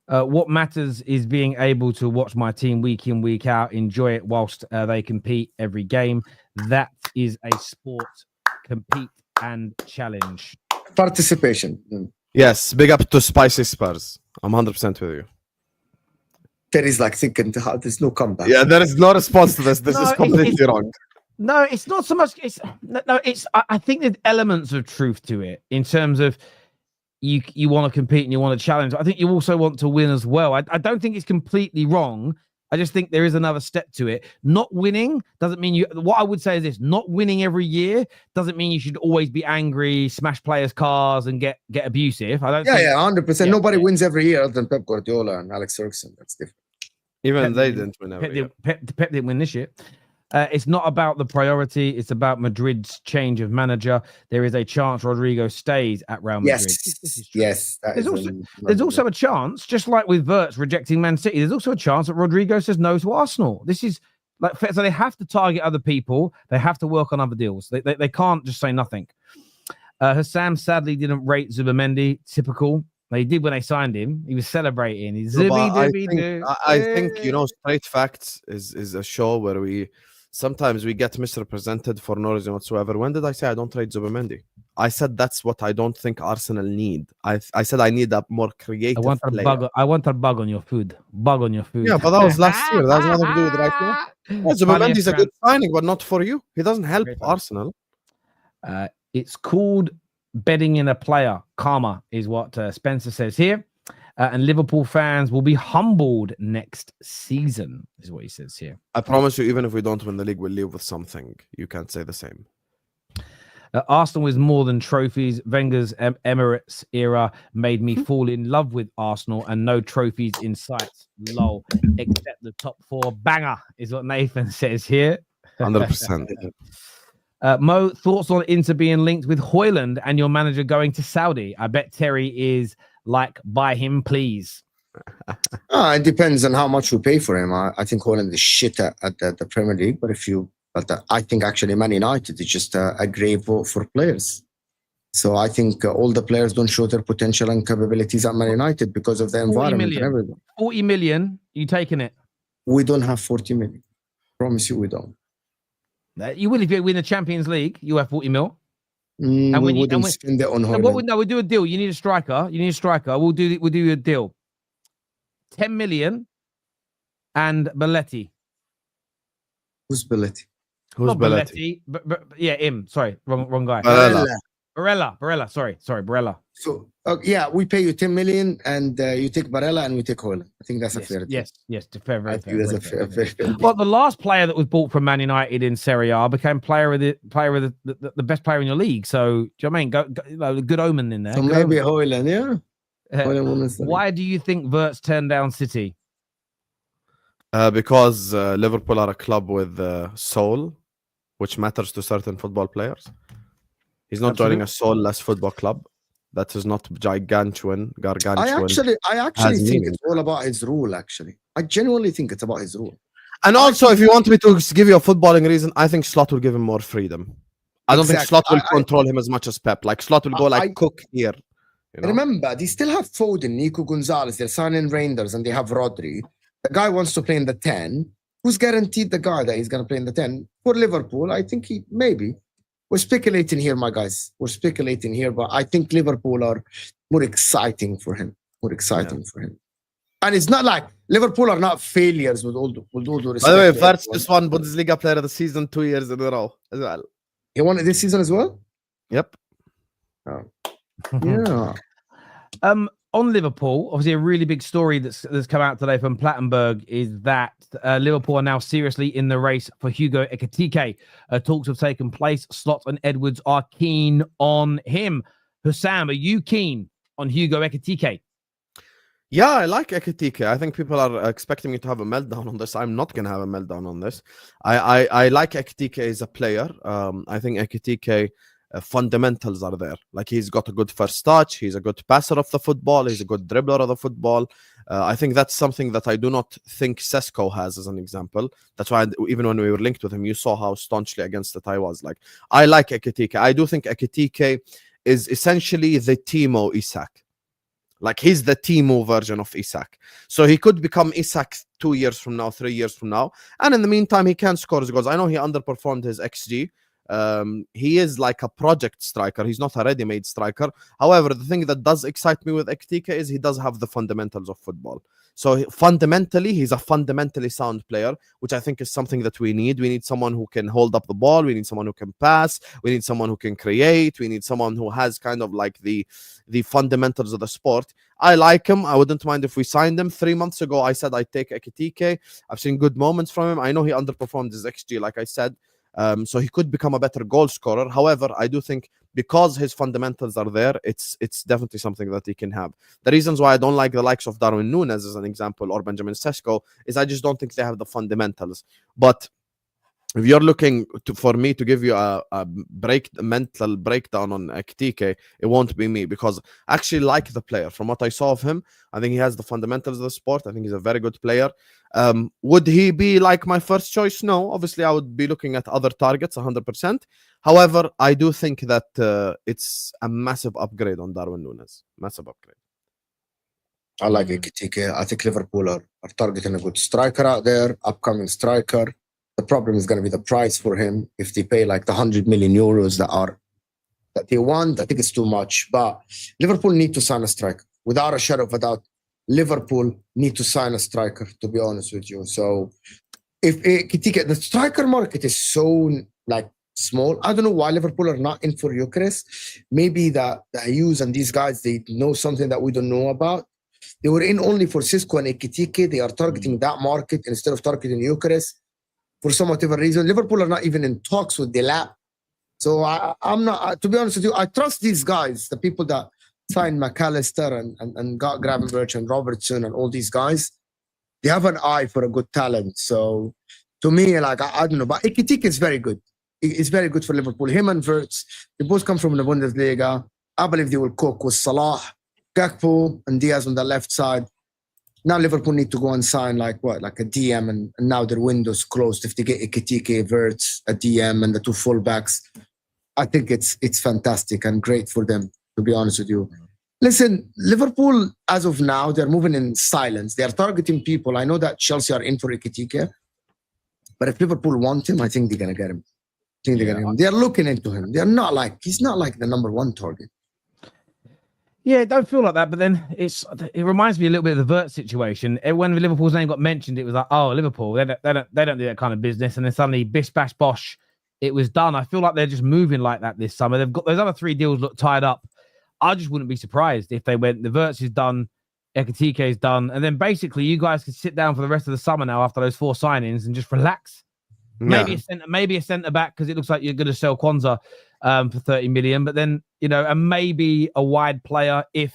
What matters is being able to watch my team week in, week out, enjoy it whilst they compete every game. That is a sport. Compete and challenge. Participation. Yes, big up to Spicy Spurs. I'm 100% with you. There is like thinking, there's no comeback. Yeah, there is no response to this. This is completely wrong. No, it's not so much. I think there's elements of truth to it in terms of you want to compete and you want to challenge. I think you also want to win as well. I don't think it's completely wrong. I just think there is another step to it. Not winning doesn't mean you. What I would say is this: not winning every year doesn't mean you should always be angry, smash players' cars, and get abusive. I don't. Yeah, 100%. Nobody wins every year other than Pep Guardiola and Alex Ferguson. That's different. Even they didn't win every year. Pep didn't win this year. It's not about the priority. It's about Madrid's change of manager. There is a chance Rodrigo stays at Real Madrid. Yes. There's also a chance, just like with Wirtz rejecting Man City, there's also a chance that Rodrigo says no to Arsenal. This is like, so they have to target other people. They have to work on other deals. They can't just say nothing. Hassam sadly didn't rate Zubimendi. Typical. They did when they signed him. He was celebrating. I think Straight Facts is a show where sometimes we get misrepresented for no reason whatsoever. When did I say I don't rate Zubimendi? I said that's what I don't think Arsenal need. I said I need a more creative player. I want a bug on your food. Bug on your food. Yeah, but that was last year. That has nothing to do with right now. Yeah, Zubimendi is a good signing, but not for you. He doesn't help Arsenal. It's called betting in a player. Karma is what Spencer says here. And Liverpool fans will be humbled next season, is what he says here. I promise you, even if we don't win the league, we'll leave with something. You can't say the same. Arsenal is more than trophies. Wenger's Emirates era made me fall in love with Arsenal, and no trophies in sight. Lol. Except the top four. Banger is what Nathan says here. 100%. Mo, thoughts on Inter being linked with Højlund and your manager going to Saudi? I bet Terry is like, buy him, please. It depends on how much we pay for him. I think Højlund is shit at the Premier League, but I think actually Man United is just a great vote for players. So I think all the players don't show their potential and capabilities at Man United because of the environment and everything. 40 million, you taking it? We don't have 40 million. Promise you we don't. You will if you win the Champions League. You have 40 mil. And we wouldn't spend it on Højlund. We'll do a deal. You need a striker. We'll do a deal. 10 million and Belletti. Who's Belletti? Who's Not Belletti? But yeah, him. Sorry, wrong guy. Barella. Barella. Sorry, Barella. So yeah, we pay you 10 million, and you take Barella, and we take Højlund. I think that's a fair deal. Yes, fair, very I fair. think that's very a fair deal. Well, the last player that was bought from Man United in Serie A became the best player in your league. So, do you know what I mean? Good omen in there. So maybe Højlund, yeah. Why do you think Wirtz turned down City? Because Liverpool are a club with soul, which matters to certain football players. He's not joining a soulless football club. That is not gargantuan. I actually think it's all about his rule. Actually, I genuinely think it's about his rule. And also, if you want me to give you a footballing reason, I think Slot will give him more freedom. I don't think Slot will control him as much as Pep. Like Slot will go cook here. You know? Remember, they still have Foden, Nico Gonzalez. They're signing Reinders, and they have Rodri. The guy wants to play in the 10. Who's guaranteed the guy that he's going to play in the 10? For Liverpool, I think he maybe. We're speculating here, my guys. We're speculating here, but I think Liverpool are more exciting for him. For him. And it's not like Liverpool are not failures with all due respect. By the way, Wirtz just won Bundesliga Player of the Season 2 years in a row as well. He won it this season as well? Yep. Oh. Yeah. On Liverpool, obviously a really big story that's come out today from Plattenberg is that Liverpool are now seriously in the race for Hugo Ekitike. Talks have taken place. Slot and Edwards are keen on him. Hussam, are you keen on Hugo Ekitike? Yeah, I like Ekitike. I think people are expecting me to have a meltdown on this. I'm not going to have a meltdown on this. I like Ekitike as a player. I think Ekitike... fundamentals are there. Like he's got a good first touch, he's a good passer of the football, he's a good dribbler of the football. I think that's something that I do not think Sesko has as an example. That's why even when we were linked with him, you saw how staunchly against it I was. Like I like Ekitike. I do think Ekitike is essentially the Timo Isak. Like he's the Timo version of Isak. So he could become Isak 2 years from now, 3 years from now. And in the meantime, he can score his goals. I know he underperformed his XG. He is like a project striker. He's not a ready-made striker. However, the thing that does excite me with Ekitike is he does have the fundamentals of football. So fundamentally, he's a fundamentally sound player, which I think is something that we need. We need someone who can hold up the ball. We need someone who can pass. We need someone who can create. We need someone who has kind of like the fundamentals of the sport. I like him. I wouldn't mind if we signed him. 3 months ago, I said I'd take Ekitike. I've seen good moments from him. I know he underperformed his XG, like I said. So he could become a better goal scorer. However, I do think because his fundamentals are there, it's definitely something that he can have. The reasons why I don't like the likes of Darwin Núñez as an example or Benjamin Sesko is I just don't think they have the fundamentals. But if you're looking for me to give you a mental breakdown on Ekitike, it won't be me, because I actually like the player. From what I saw of him, I think he has the fundamentals of the sport. I think he's a very good player. Would he be like my first choice? No. Obviously, I would be looking at other targets 100%. However, I do think that it's a massive upgrade on Darwin Núñez. Massive upgrade. I like Ekitike. I think Liverpool are targeting a good striker out there, upcoming striker. The problem is going to be the price for him. If they pay like the 100 million euros that they want, I think it's too much. But Liverpool need to sign a striker. Without a shadow of a doubt, Liverpool need to sign a striker, to be honest with you. So if Ekitike, the striker market is so like small. I don't know why Liverpool are not in for Eucharist. Maybe the Hughes and these guys, they know something that we don't know about. They were in only for Sesko and Ekitike. They are targeting that market instead of targeting Eucharist. For some whatever reason, Liverpool are not even in talks with Delap. So I'm not, to be honest with you, I trust these guys, the people that signed McAllister and got Gravenberch and Robertson and all these guys. They have an eye for a good talent. So to me, like, I don't know, but Ekitike is very good. It's very good for Liverpool. Him and Wirtz, they both come from the Bundesliga. I believe they will cook with Salah, Gakpo, and Diaz on the left side. Now Liverpool need to go and sign like a DM, and now their window's closed. If they get Ekitike, Wirtz, a DM, and the two fullbacks, I think it's fantastic and great for them, to be honest with you. Listen, Liverpool, as of now, they're moving in silence. They're targeting people. I know that Chelsea are in for Ekitike, but if Liverpool want him, I think they're going to get him. They're looking into him. He's not like the number one target. Yeah, it don't feel like that, but then it reminds me a little bit of the Vert situation. When Liverpool's name got mentioned, it was like, oh, Liverpool, they don't do that kind of business, and then suddenly bish bash bosh, it was done. I feel like they're just moving like that this summer. They've got those other 3 deals look tied up. I just wouldn't be surprised if they went, the Verts is done, Ekitike is done, and then basically you guys can sit down for the rest of the summer now after those 4 signings and just relax. Maybe a centre back, because it looks like you're going to sell Kwanzaa for 30 million, but then, you know, and maybe a wide player if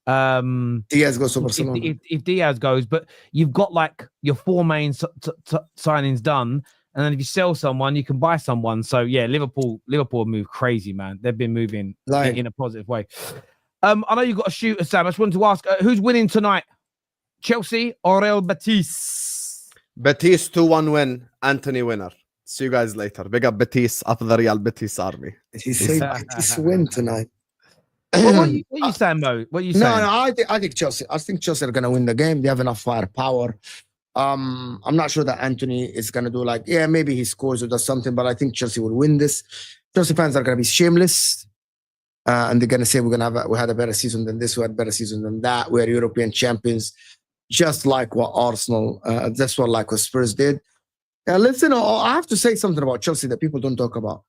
Diaz goes to Barcelona. If Diaz goes, but you've got like your 4 main signings done, and then if you sell someone, you can buy someone. So yeah, Liverpool move crazy, man. They've been moving in a positive way. I know you've got a shooter, Sam. I just wanted to ask, who's winning tonight? Chelsea or Real Betis? Betis 2-1 win. Anthony winner. See you guys later. Big up Betis, up the Real Betis army. He said Betis win tonight. What are you saying, Mo? What are you saying? No, I think Chelsea. I think Chelsea are going to win the game. They have enough firepower. I'm not sure that Anthony is going to do maybe he scores or does something, but I think Chelsea will win this. Chelsea fans are going to be shameless. And they're going to say we had a better season than this, we had a better season than that, we're European champions, just like what Arsenal, that's what Spurs did. Listen, I have to say something about Chelsea that people don't talk about.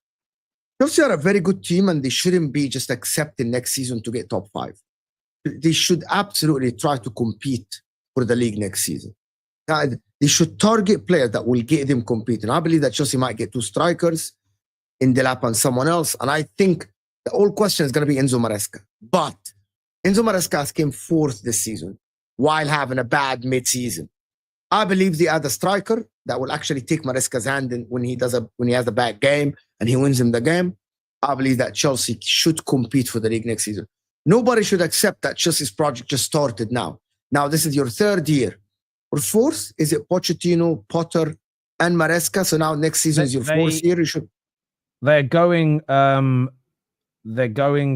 Chelsea are a very good team, and they shouldn't be just accepting next season to get top 5. They should absolutely try to compete for the league next season. They should target players that will get them competing. I believe that Chelsea might get 2 strikers in Delap and someone else, and I think the whole question is going to be Enzo Maresca. But Enzo Maresca came 4th this season while having a bad mid-season. I believe they add a striker that will actually take Maresca's hand when he has a bad game and he wins him the game. I believe that Chelsea should compete for the league next season. Nobody should accept that Chelsea's project just started now. Now, this is your 3rd year. Or 4th? Is it Pochettino, Potter, and Maresca? So now next season is your 4th year. You should. They're going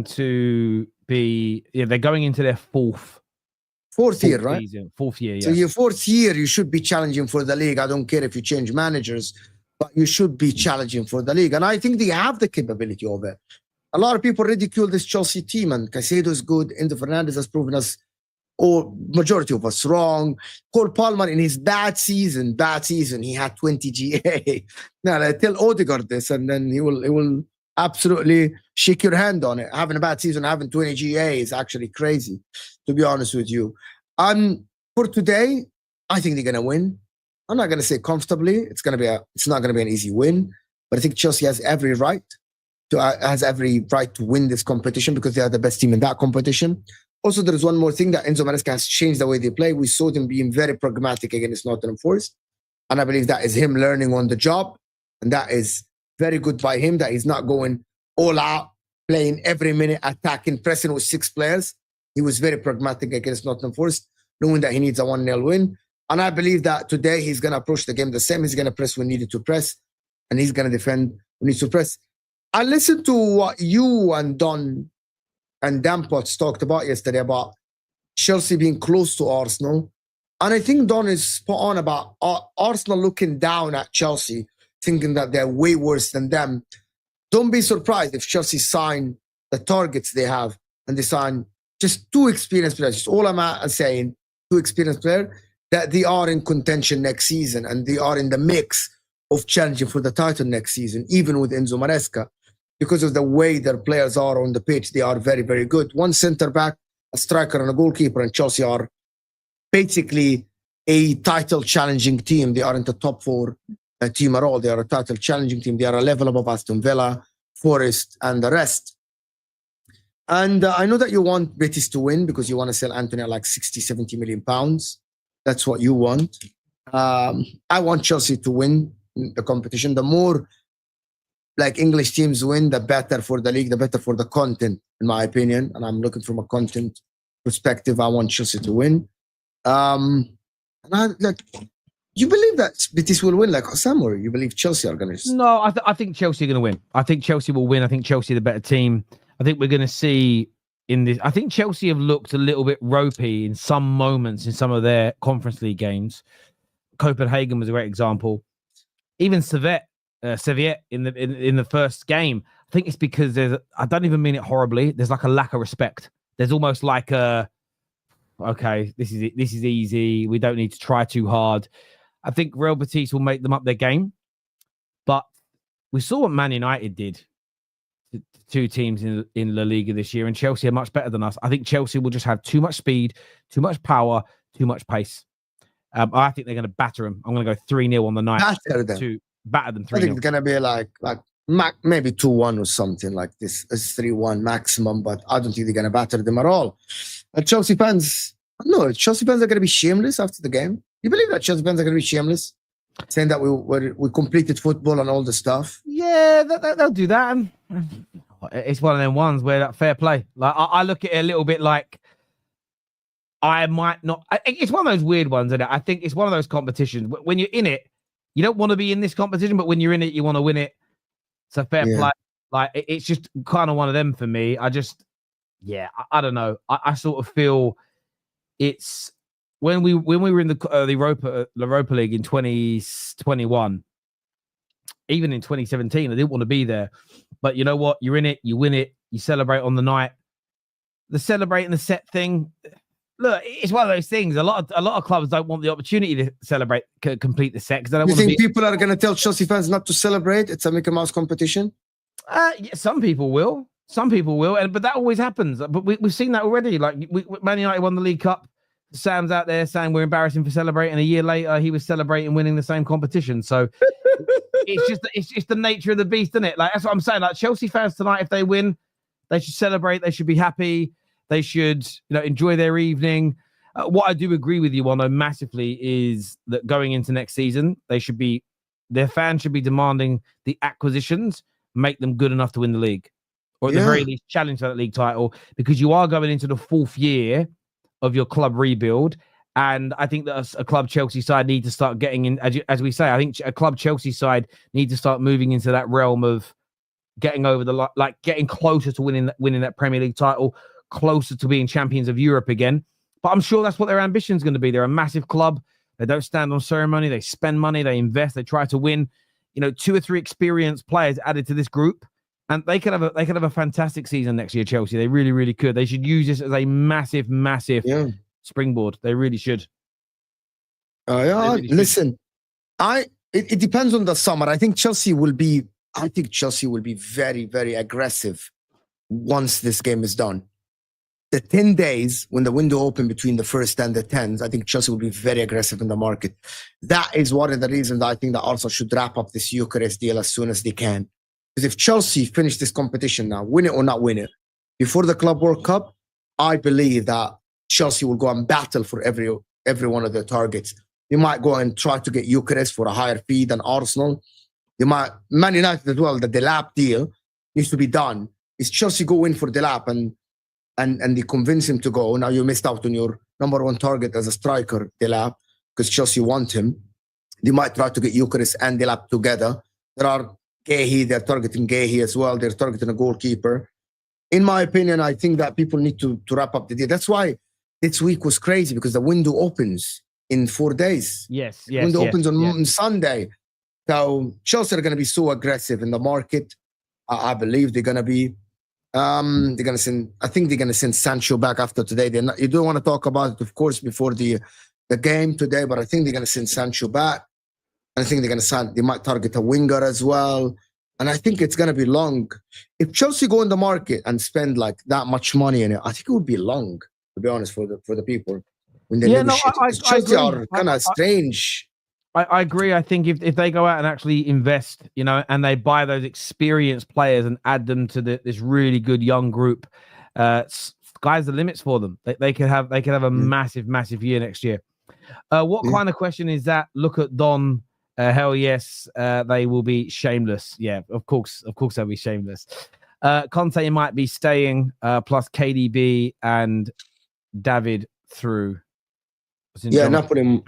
to be. Yeah, they're going into their 4th year, right? Season, 4th year. Yeah. So your 4th year, you should be challenging for the league. I don't care if you change managers, but you should be challenging for the league. And I think they have the capability of it. A lot of people ridicule this Chelsea team, and Caicedo is good. Enzo Fernandez has proven us, or majority of us, wrong. Cole Palmer in his bad season, he had 20 GA. Now, tell Odegaard this, and then he will absolutely shake your hand on it. Having a bad season, having 20 GA is actually crazy, to be honest with you. For today, I think they're going to win. I'm not going to say comfortably. It's not going to be an easy win, but I think Chelsea has every right to win this competition because they are the best team in that competition. Also, there is one more thing that Enzo Maresca has changed the way they play. We saw them being very pragmatic against Nottingham Forest, and I believe that is him learning on the job, and that is very good by him, that he's not going all out, playing every minute, attacking, pressing with 6 players. He was very pragmatic against Nottingham Forest, knowing that he needs a 1-0 win. And I believe that today he's going to approach the game the same. He's going to press when needed to press, and he's going to defend when needs to press. I listened to what you and Don and Dampots talked about yesterday about Chelsea being close to Arsenal. And I think Don is spot on about Arsenal looking down at Chelsea, thinking that they're way worse than them. Don't be surprised if Chelsea sign the targets they have and they sign just 2 experienced players. Just all I'm saying, 2 experienced players, that they are in contention next season and they are in the mix of challenging for the title next season, even with Enzo Maresca. Because of the way their players are on the pitch, they are very, very good. 1 centre-back, a striker and a goalkeeper, and Chelsea are basically a title-challenging team. They aren't a top 4 team at all. They are a title-challenging team. They are a level above Aston Villa, Forest, and the rest. And I know that you want Betis to win because you want to sell Anthony at like 60, 70 million pounds. That's what you want. I want Chelsea to win the competition. The more English teams win, the better for the league, the better for the content, in my opinion. And I'm looking from a content perspective. I want Chelsea to win. You believe that Betis will win like Osam, or you believe Chelsea are going to? No, I think Chelsea are going to win. I think Chelsea will win. I think Chelsea are the better team. I think we're going to see in this. I think Chelsea have looked a little bit ropey in some moments in some of their Conference League games. Copenhagen was a great example. Even Servette in the first game. I think it's because I don't even mean it horribly. There's like a lack of respect. there's almost like okay, this is it. This is easy. We don't need to try too hard. I think Real Betis will make them up their game, but we saw what Man United did to two teams in La Liga this year, and Chelsea are much better than us. I think Chelsea will just have too much speed, too much power, too much pace. I think they're going to batter them. I'm going to go 3-0 on the night. Batter them. To batter them 3-0. I think it's going to be like maybe 2-1 or something like this. It's 3-1 maximum, but I don't think they're going to batter them at all. Chelsea fans are going to be shameless after the game. You believe that Chelsea fans are going to be shameless? Saying that we completed football and all the stuff? Yeah, they'll do that. And it's one of them ones where that fair play. Like I look at it a little bit like I might not. It's one of those weird ones, isn't it? I think it's one of those competitions. When you're in it, you don't want to be in this competition, but when you're in it, you want to win it. So fair play. Like it's just kind of one of them for me. I don't know. I sort of feel it's when we were in the Europa League in 2021, even in 2017, I didn't want to be there. But you know what? You're in it. You win it. You celebrate on the night. The celebrating the set thing. Look, it's one of those things. A lot of clubs don't want the opportunity to celebrate, complete the set because they don't want to be. You think people are going to tell Chelsea fans not to celebrate? It's a Mickey Mouse competition. Yeah, some people will. But that always happens. But we've seen that already. Like Man United won the League Cup. Sam's out there saying we're embarrassing for celebrating. A year later, he was celebrating winning the same competition. So it's just the nature of the beast, isn't it? Like that's what I'm saying. Like Chelsea fans tonight, if they win, they should celebrate. They should be happy. They should, enjoy their evening. What I do agree with you on, though, massively, is that going into next season, their fans should be demanding the acquisitions make them good enough to win the league, or at the very least challenge for that league title, because you are going into the 4th year of your club rebuild. And I think that a club Chelsea side need to start getting in, as we say, I think a club Chelsea side need to start moving into that realm of getting over getting closer to winning that Premier League title, closer to being champions of Europe again. But I'm sure that's what their ambition is going to be. They're a massive club. They don't stand on ceremony. They spend money. They invest. They try to win. 2 or 3 experienced players added to this group, and they could have a fantastic season next year. Chelsea, they really, really could. They should use this as a massive springboard. They really should. Listen, it depends on the summer. I think Chelsea will be very, very aggressive once this game is done. The 10 days when the window open between the 1st and the 10th, I think Chelsea will be very aggressive in the market. That is one of the reasons I think that Arsenal should wrap up this Eucharist deal as soon as they can. Because if Chelsea finish this competition now, win it or not win it, before the Club World Cup, I believe that Chelsea will go and battle for every one of their targets. They might go and try to get Eucharist for a higher fee than Arsenal. They might, Man United as well, the Delap deal needs to be done. Is Chelsea go in for Delap and they convince him to go. Now you missed out on your number 1 target as a striker, Delap, because Chelsea want him. They might try to get Eucharist and Delap together. There are Gehi, they're targeting Gehi as well. They're targeting a goalkeeper. In my opinion, I think that people need to wrap up the deal. That's why this week was crazy, because the window opens in 4 days. Yes. The window opens on Sunday. So Chelsea are going to be so aggressive in the market. I believe they're going to be. I think they're going to send Sancho back after today. You don't want to talk about it, of course, before the game today, but I think they're going to send Sancho back. I think they might target a winger as well. And I think it's going to be long. If Chelsea go in the market and spend like that much money in it, I think it would be long, to be honest, for the people. When they negotiate. Chelsea are kind of strange. I agree. I think if they go out and actually invest, and they buy those experienced players and add them to this really good young group, sky's the limits for them. They could have a massive year next year. What kind of question is that? Look at Don. Hell yes, they will be shameless. Yeah, of course they'll be shameless. Conte might be staying, plus KDB and David through. Not put him.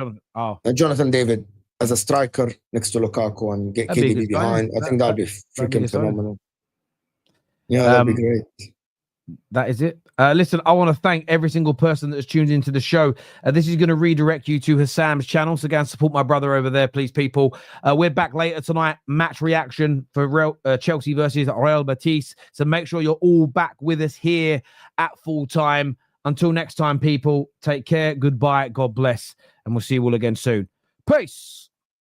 Jonathan David as a striker next to Lukaku and get KDB behind. I think that'd be freaking phenomenal. Yeah, that'd be great. That is it. Listen, I want to thank every single person that has tuned into the show. This is going to redirect you to Hassam's channel, so go and support my brother over there, please, people. We're back later tonight, match reaction for Chelsea versus Real Betis. So make sure you're all back with us here at full time. Until next time, people, take care, goodbye, God bless, and we'll see you all again soon. Peace.